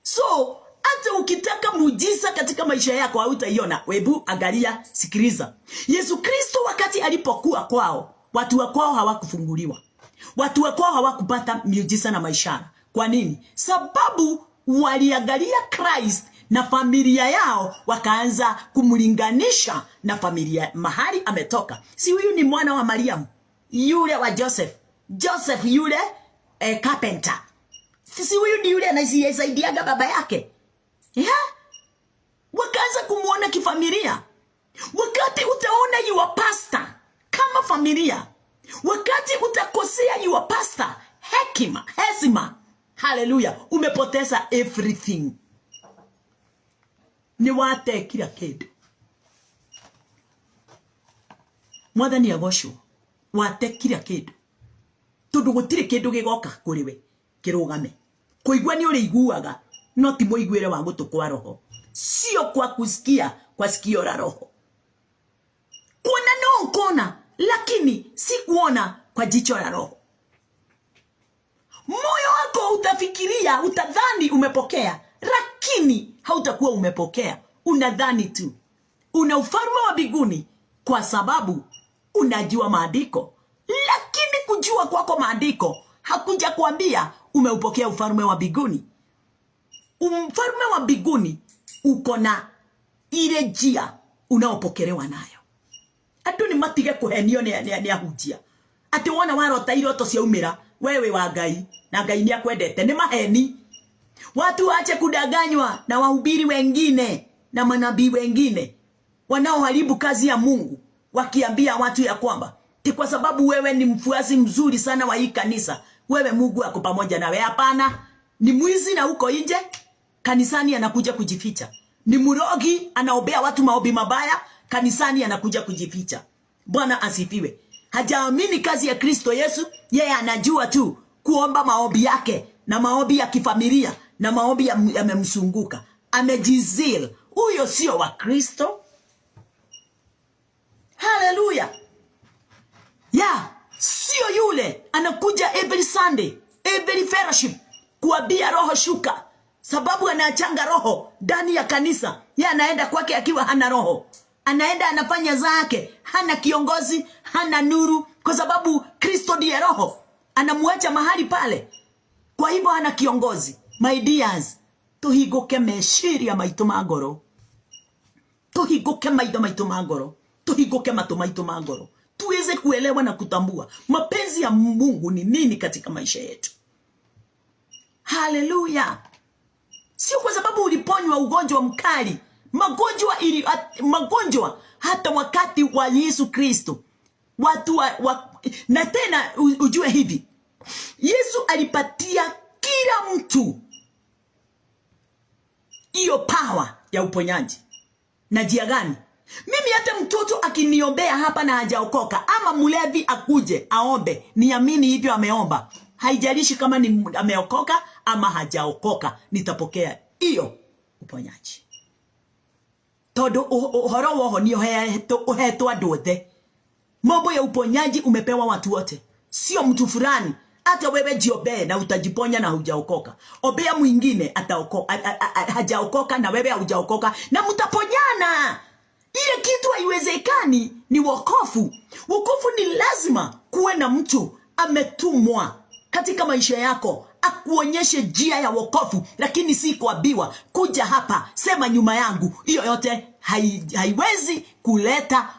So hata ukitaka muujiza katika maisha yako hautaiona. Webu angalia, sikiliza. Yesu Kristo wakati alipokuwa kwao, watu wa kwao hawakufunguliwa, watu wa kwao hawakupata miujiza na maishara. Kwa nini? Sababu waliangalia Christ na familia yao, wakaanza kumlinganisha na familia mahali ametoka. Si huyu ni mwana wa Mariamu, yule wa Joseph yule carpenter. Si huyu ni yule anasaidiaga baba yake. Wakaanza kumuona kifamilia. Wakati utaona your pastor kama familia, wakati utakosea your pastor hesima, hallelujah, umepoteza everything. Ni wate kila kitu. Mwathani agocwo, wate kila kitu. Tondu gutire kindu gigoka kuriwe kirugame. Kuigua ni uri iguaga, no ti muiguire wa gutukwa roho. Sio kwa kusikia kwa sikio la roho. Kuona no kuona, lakini si kuona kwa jicho la roho. Moyo wako utafikiria, utadhani umepokea, lakini hautakuwa umepokea. Unadhani tu una ufalme wa mbinguni kwa sababu unajua maandiko, lakini kujua kwako maandiko hakuja kuambia umeupokea ufalme wa mbinguni. Ufalme wa mbinguni uko na ile njia unaopokelewa nayo. Atu ni matige kuhenio ni ahujia. Ati wana warota iroto cia umira, wewe wa Ngai na Ngai ni akwendete, ni maheni. Watu waache kudanganywa na wahubiri wengine na manabii wengine wanaoharibu kazi ya Mungu, wakiambia watu ya kwamba ti kwa sababu wewe ni mfuasi mzuri sana wa hii kanisa, wewe Mungu ako pamoja nawe. Hapana, ni mwizi na uko nje kanisani anakuja kujificha. Ni murogi anaobea watu maombi mabaya, kanisani anakuja kujificha. Bwana asifiwe. Hajaamini kazi ya Kristo Yesu, yeye anajua tu kuomba maombi yake na maombi ya kifamilia na maombi yamemsunguka. Amejizil. Huyo sio wa Kristo. Hallelujah. Sio yule anakuja every Sunday, every fellowship kuambia roho shuka, sababu anachanga roho ndani ya kanisa. Yeye anaenda kwake akiwa hana roho. Anaenda anafanya zake, hana kiongozi, hana nuru, kwa sababu Kristo ndiye roho. Anamwacha mahali pale. Kwa hivyo hana kiongozi. My dears, tuhigoke meshiria maitu magoro. Tuhigoke maitu magoro. Tuhigoke maitu magoro. Tuweze kuelewa na kutambua mapenzi ya Mungu ni nini katika maisha yetu. Hallelujah. Sio kwa sababu uliponywa ugonjwa mkali. Magonjwa hata wakati wa Yesu Kristo. Na tena ujue hivi, Yesu alipatia kila mtu hiyo power ya uponyaji. Na njia gani? Mimi hata mtoto akiniombea hapa na hajaokoka, ama mlevi akuje aombe, niamini hivyo ameomba, haijalishi kama ni ameokoka ama hajaokoka, nitapokea hiyo uponyaji. Todo uhoro woho ni uhetwa andu othe. Mambo ya uponyaji umepewa watu wote, sio mtu fulani. Hata wewe jiobe na utajiponya na hujaokoka. Obea mwingine hajaokoka na wewe hujaokoka na mtaponyana. Ile kitu haiwezekani ni wokovu. Wokovu ni lazima kuwe na mtu ametumwa katika maisha yako akuonyeshe njia ya wokovu, lakini si kuambiwa kuja hapa sema nyuma yangu. Hiyo yote haiwezi kuleta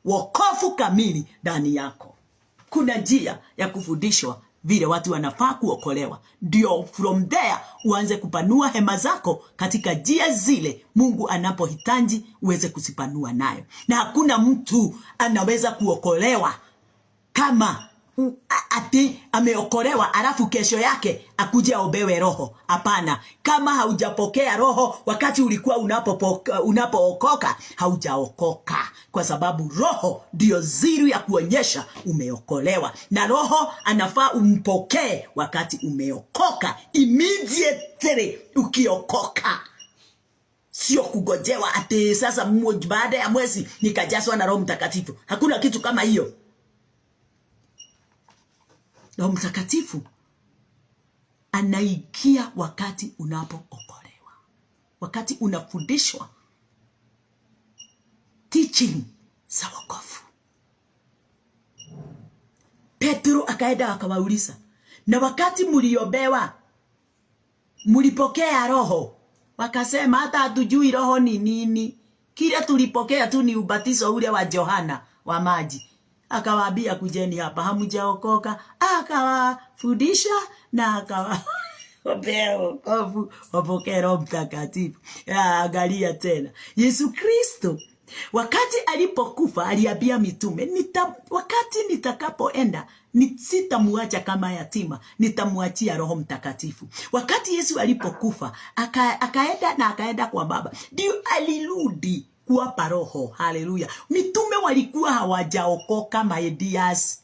wokovu kamili ndani yako. Kuna njia ya kufundishwa vile watu wanafaa kuokolewa, ndio from there uanze kupanua hema zako katika njia zile Mungu anapohitaji uweze kusipanua nayo. Na hakuna mtu anaweza kuokolewa kama ati ameokolewa alafu kesho yake akuje aombewe roho. Hapana, kama haujapokea roho wakati ulikuwa unapookoka, haujaokoka, kwa sababu roho ndio ziru ya kuonyesha umeokolewa, na roho anafaa umpokee wakati umeokoka, immediately ukiokoka. Sio kugojewa ati sasa baada ya mwezi nikajazwa na Roho Mtakatifu. Hakuna kitu kama hiyo. Roho Mtakatifu anaingia wakati unapookolewa, wakati unafundishwa teaching za wokovu. Petro akaenda akawauliza, na wakati mliobewa mlipokea roho? Wakasema hata hatujui roho ni nini. Kile tulipokea tu ni ubatizo ule wa Yohana wa maji. Akawaambia kujeni hapa, hamjaokoka. Akawafundisha na akawaombea wokovu, wapokee Roho Mtakatifu. Angalia tena Yesu Kristo wakati alipokufa aliambia mitume, wakati nitakapoenda sitamuacha kama yatima, nitamuachia Roho Mtakatifu. Wakati Yesu alipokufa akaenda kwa Baba, ndio alirudi kuwapa roho. Haleluya. Mitume walikuwa hawajaokoka, my dears.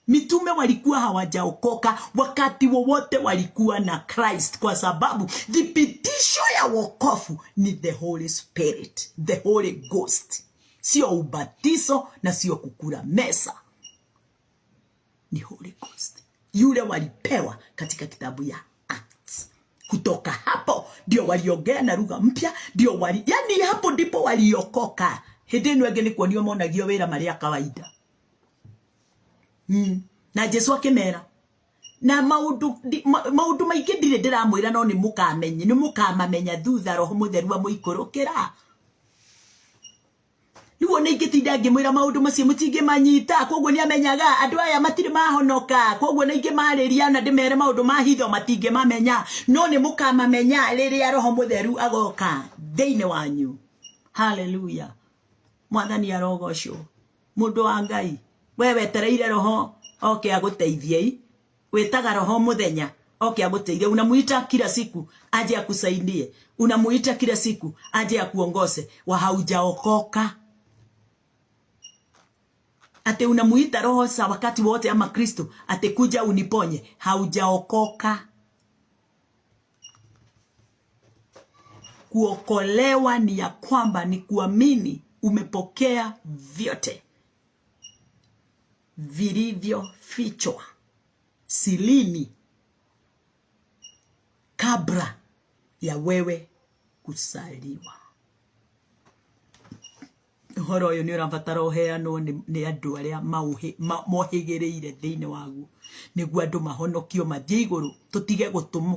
Mitume walikuwa hawajaokoka wakati wowote walikuwa na Christ, kwa sababu thibitisho ya wokovu ni the Holy Spirit, the Holy Ghost. Sio ubatizo na sio kukula mesa. Ni Holy Ghost. Yule walipewa katika kitabu ya Acts. Kutoka hapo ndio waliongea na lugha mpya, ndio yani hapo ndipo waliokoka. Hedeni wengine kuonio monagio wera maria kawaida. Na Jesu akimera na maudu maingĩ ndire ndiramwĩra no nĩ mukamamenya thutha Roho Mũtheru amũikũrũkĩra. Nĩguo nĩ ingĩtinda ngĩmwĩra maũndũ macio mũtingĩmanyita, koguo nĩ amenyaga andũ aya matirĩ mahonoka, koguo nĩ ingĩmarĩria na ndĩmere maũndũ ma hitho matingĩmamenya, no nĩ mukamamenya rĩrĩa Roho Mũtheru agoka thĩinĩ wanyu. Hallelujah. Mwathani arogocwo. Mũndũ wa Ngai, we wetereire Roho oke aguteithie. Wetaga Roho muthenya oke aguteithie. Unamuita kila siku aje akusaidie, unamuita kila siku aje akuongoze, wa haujaokoka. Ate unamuita Roho sa wakati wote ama Kristo ate kuja uniponye, haujaokoka. Kuokolewa ni ya kwamba ni kuamini umepokea vyote vilivyofichwa silini kabla ya wewe kusaliwa. Horo uyu ni urabatara uheanwo ni andu aria mohigireire thiini wagu, niguo andu mahonokio mathie iguru, tutige gutumwo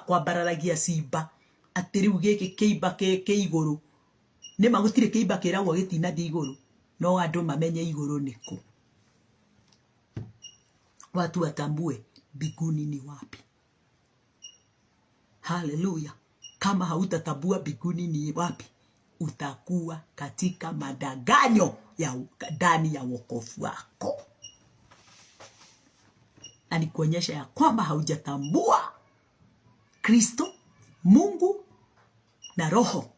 kwambararagia simba ati riu giki kiimba ke iguru. Ni magutire kiimba kiragwo gitina thi iguru, no andu mamenye iguru niku. Watu watambue biguni ni wapi. Hallelujah. Kama hautatambua biguni ni wapi, utakuwa katika madaganyo ya ndani ya wokovu wako. Na kuonyesha ya kwamba haujatambua Kristo, Mungu na Roho.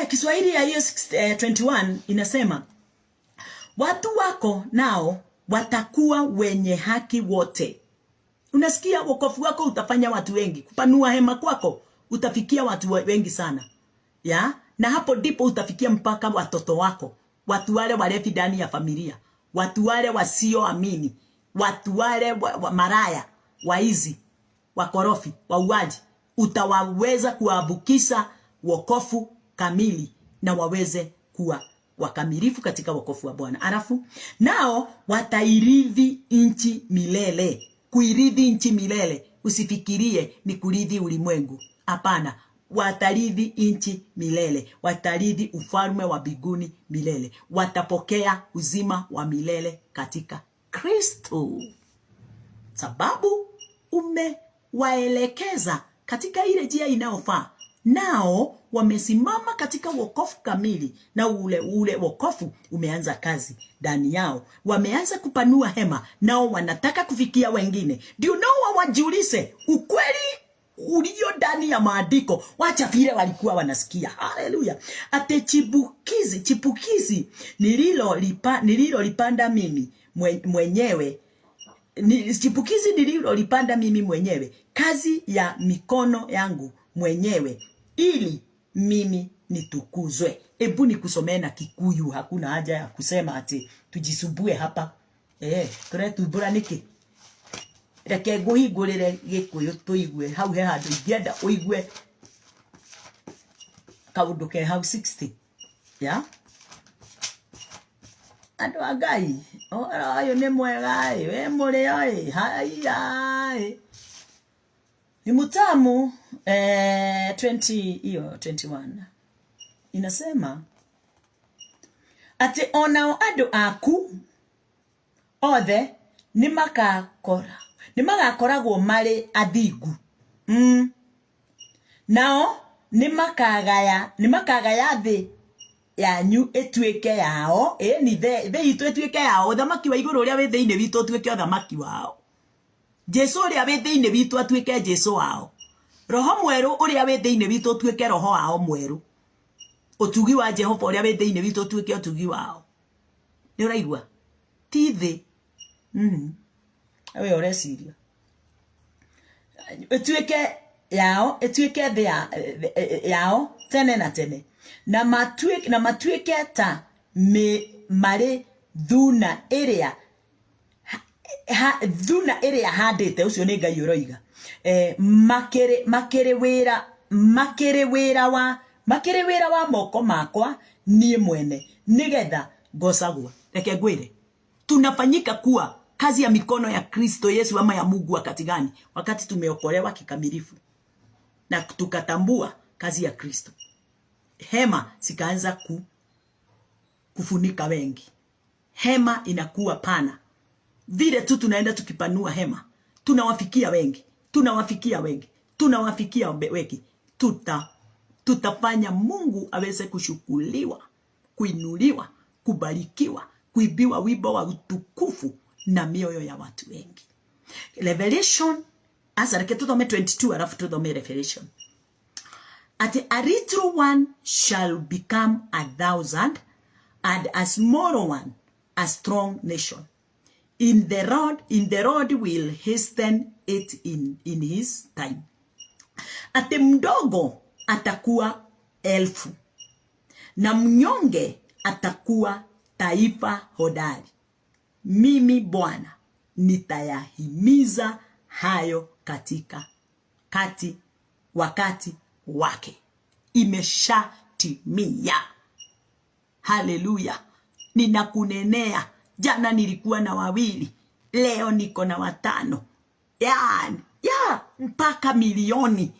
Kiswahili ya hiyo 21 inasema, watu wako nao watakuwa wenye haki wote. Unasikia, wokovu wako utafanya watu wengi. Kupanua hema kwako utafikia watu wengi sana. Ya? Na hapo ndipo utafikia mpaka watoto wako, watu wale walevi ndani ya familia, watu wale wasioamini, watu wale maraya, waizi, wakorofi, wauaji. Utawaweza kuabukisha wokovu kamili na waweze kuwa wakamilifu katika wokovu wa Bwana. Alafu nao watairithi nchi milele. Kuirithi nchi milele, usifikirie ni kurithi ulimwengu. Hapana, watarithi nchi milele, watarithi ufalme wa mbinguni milele, watapokea uzima wa milele katika Kristo, sababu umewaelekeza katika ile njia inayofaa. nao wamesimama katika wokovu kamili, na ule wokovu umeanza kazi ndani yao. Wameanza kupanua hema, nao wanataka kufikia wengine. Ndio nao wajiulize ukweli ulio ndani ya maandiko. Wacha vile walikuwa wanasikia. Haleluya. Ate chipukizi nililolipanda mimi mwenyewe, chipukizi nililolipanda mimi mwenyewe, kazi ya mikono yangu mwenyewe, ili mimi nitukuzwe. Ebu nikusomee na Kikuyu, hakuna haja ya kusema ati tujisubue hapa. Turetubura niki? Reke nguhingurire Gikuyu tuigue hau he handu ingienda uigue kaundu ke hau 60 ya andu a Ngai. Oyo ni mwega we muri oi hai ni mutamu. 21 inasema ati onao andu aku othe nimagakoragwo mari athingu, nao nimakagaya thi yanyu etuike yao. Ni the itu etuike yao. Thamaki wa iguru uria wi thiini witu tuike thamaki wao. Jesu uria wi thiini witu atuike Jesu wao. Roho mweru uria wi thiini witu tuike roho wao mweru. Utugi wa Jehova uria wi thiini witu tuike utugi wao. Ni uraigua tithi awe oresiria etuike yao, etuike thi yao tene na tene, na matuike ta mari thuna iria handite. Ucio ni Ngai uroiga. Makere wira wa moko makwa nie mwene, nigetha ngocagwo. Reke ngwire, tunafanyika kuwa kazi ya mikono ya Kristo Yesu ama ya Mungu wakati gani? Wakati tumeokolewa kikamilifu na tukatambua kazi ya Kristo. Hema sikaanza kufunika wengi. Hema inakuwa pana. Vile tu tunaenda tukipanua hema, tunawafikia wengi. Tutafanya Mungu aweze kushukuliwa, kuinuliwa, kubarikiwa, kuibiwa wimbo wa utukufu na mioyo ya watu wengi. Revelation, asa reke tuthome 22 alafu tuthome Revelation. Ati a little one shall become 1,000, and a small one a strong nation. In the Lord will hasten it in his time. Ati mdogo atakuwa 1,000, na mnyonge atakuwa taifa hodari. Mimi Bwana nitayahimiza hayo wakati wake. Imeshatimia. Haleluya. Ninakunenea. Jana nilikuwa na 2, leo niko na 5. Mpaka milioni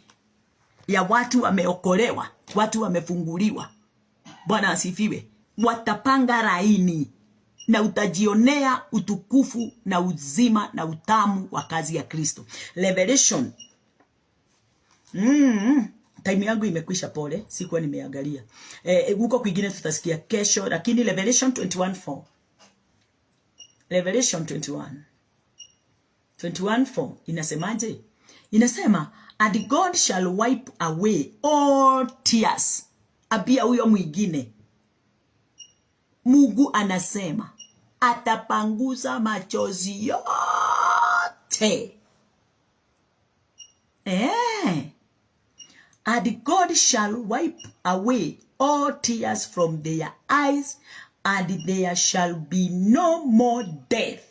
ya watu wameokolewa, watu wamefunguliwa. Bwana asifiwe. Watapanga laini na utajionea utukufu na uzima na utamu wa kazi ya Kristo. Revelation. Time yangu imekwisha, pole, sikuwa nimeangalia. Huko kwingine tutasikia kesho, lakini Revelation 21:4. Revelation 21:4 inasemaje? Inasema, and God shall wipe away all tears. Abia huyo mwingine. Mungu anasema atapanguza machozi yote. And God shall wipe away all tears from their eyes, and there shall be no more death,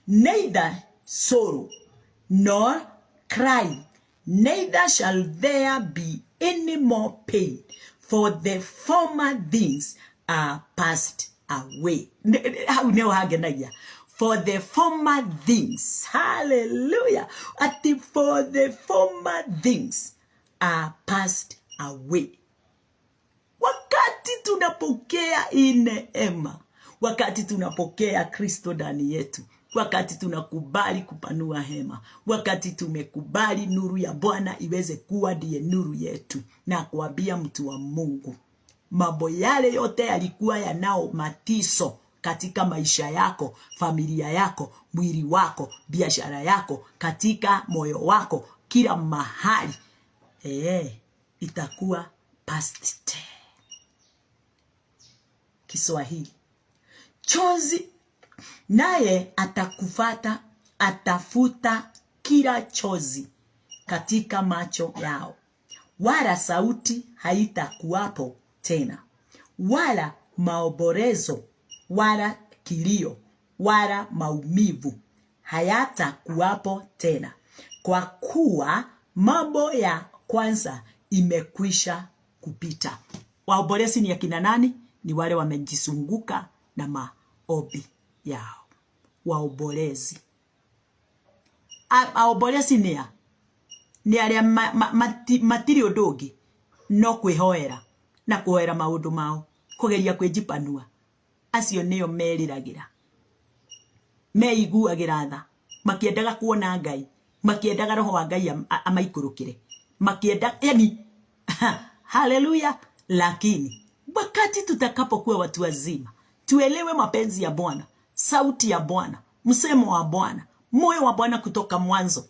neither sorrow nor crying, neither shall there be any more pain, for the former things are passed away. For the former things, hallelujah, for the former things are passed away. Wakati tunapokea neema, wakati tunapokea Kristo ndani yetu, wakati tunakubali kupanua hema, wakati tumekubali nuru ya Bwana iweze kuwa ndiye nuru yetu. Na kuambia mtu wa Mungu, mambo yale yote yalikuwa yanao matiso katika maisha yako, familia yako, mwili wako, biashara yako, katika moyo wako, kila mahali, itakuwa past tense. Kiswahili, chozi naye atakufata, atafuta kila chozi katika macho yao, wala sauti haitakuwapo tena, wala maombolezo, wala kilio, wala maumivu hayatakuwapo tena, kwa kuwa mambo ya kwanza imekwisha kupita. Waombolezi ni akina nani? Ni wale wamejizunguka na maombi yao. Waombolezi. Waombolezi ni aria matiri undugi no kwihoera na kuhoera maundu mao, kugeria kwijipanua. Acio nio meriragira, meiguagira tha, makiendaga kuona Ngai, makiendaga roho wa Ngai amaikurukire, makienda yani haleluya. Lakini wakati tutakapokuwa watu wazima, tuelewe mapenzi ya Bwana, sauti ya Bwana, msemo wa Bwana, moyo wa Bwana kutoka mwanzo,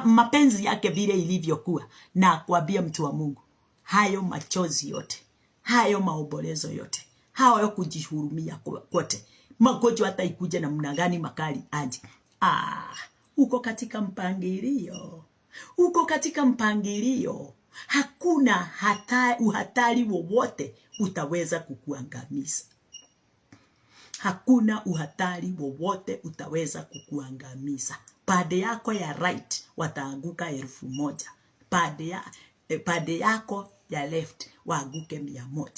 mapenzi yake vile ilivyokuwa. Na kuambia mtu wa Mungu, hayo machozi yote, hayo maombolezo yote, hayo kujihurumia kote, magonjwa hata ikuje na namna gani makali aje, uko katika mpangilio, uko katika mpangilio. Hakuna uhatari wowote utaweza kukuangamiza. Hakuna uhatari wowote utaweza kukuangamiza. Pande yako ya right wataanguka 1000, pande yako ya left waanguke 100.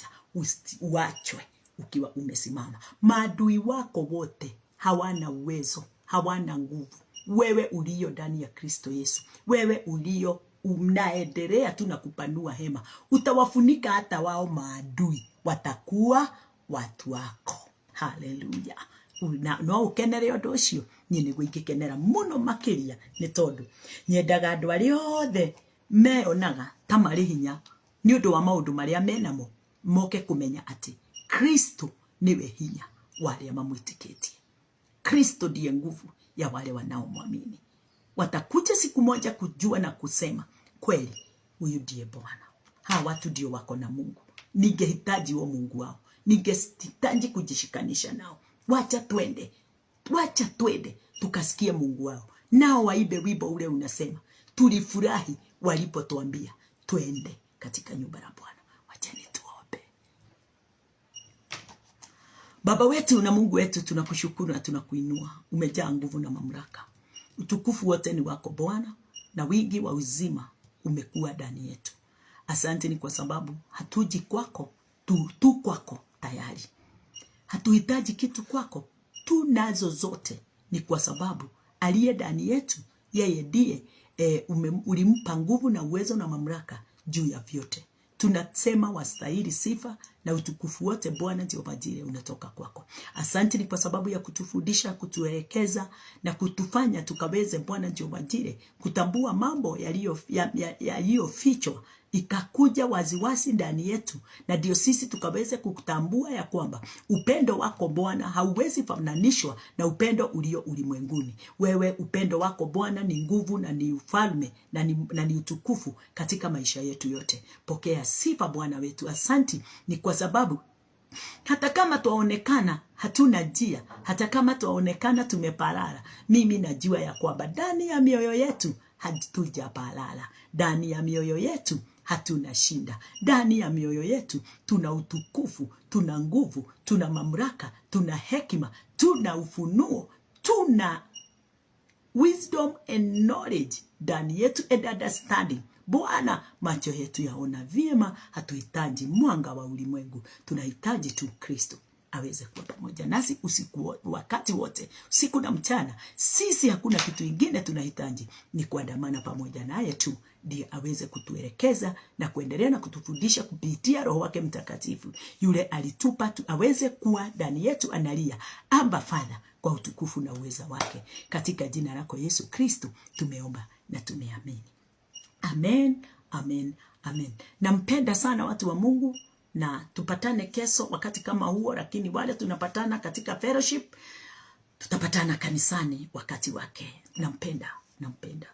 Uachwe ukiwa umesimama. Maadui wako wote hawana uwezo, hawana nguvu. Wewe ulio ndani ya Kristo Yesu, wewe ulio unaendelea tu na kupanua hema, utawafunika hata wao maadui, watakuwa watu wako. Haleluya. No ukenere undu ucio, nyine gwikikenera muno makiria, ni tondu nyendaga andu aria othe meonaga ta mari hinya ni undu wa maundu maria menamo, moke kumenya ati Kristo niwe hinya wa aria mamwitikitie. Kristo ndiye nguvu ya wale wanaomwamini. Watakuja siku moja kujua na kusema kweli, huyu ndiye Bwana. Hawa watu ndio wako na Mungu. Ningehitaji wa Mungu wao, ningehitaji kujishikanisha nao. Wacha twende tukasikie Mungu wao, nao waibe wimbo ule unasema, tulifurahi walipotuambia twende katika nyumba ya Bwana. Wacha nituombe. Baba wetu na Mungu wetu, tunakushukuru na tunakuinua. Umejaa nguvu na mamlaka. Utukufu wote ni wako Bwana, na wingi wa uzima umekuwa ndani yetu. Asante ni kwa sababu hatuji kwako, tu kwako tayari. Hatuhitaji kitu kwako, tunazo zote. Ni kwa sababu aliye ndani yetu, yeye ndiye ulimpa nguvu na uwezo na mamlaka juu ya vyote. Tunasema wastahili sifa na utukufu wote Bwana Jehova Jireh unatoka kwako. Asante ni kwa sababu ya kutufundisha, kutuelekeza na kutufanya tukaweze Bwana Jehova Jireh kutambua mambo yaliyofichwa ikakuja waziwazi ndani yetu, na ndio sisi tukaweze kutambua ya kwamba upendo wako Bwana hauwezi fananishwa na upendo ulio ulimwenguni. Wewe upendo wako Bwana ni nguvu na ni ufalme na ni utukufu katika maisha yetu yote. Pokea sifa Bwana wetu. Asante ni kwa sababu hata kama tuonekana hatuna njia, hata kama tuonekana tumepalala, mimi najua ya kwamba ndani ya mioyo yetu hatujapalala. Ndani ya mioyo yetu hatuna shinda. Ndani ya mioyo yetu tuna utukufu, tuna nguvu, tuna mamlaka, tuna hekima, tuna ufunuo, tuna wisdom and knowledge ndani yetu and understanding. Bwana, macho yetu yaona vyema. Hatuhitaji mwanga wa ulimwengu, tunahitaji tu Kristo. aweze kuwa pamoja nasi usiku, wakati wote, usiku na mchana. Sisi hakuna kitu ingine tunahitaji, ni kuandamana pamoja naye tu, ndiye aweze kutuelekeza na kuendelea na kutufundisha kupitia Roho wake Mtakatifu yule alitupa aweze kuwa ndani yetu, analia Aba Father, kwa utukufu na uweza wake. Katika jina lako Yesu Kristo tumeomba na tumeamini. Amen, amen, amen. Nampenda sana watu wa Mungu, na tupatane kesho wakati kama huo, lakini wale tunapatana katika fellowship, tutapatana kanisani wakati wake. Nampenda.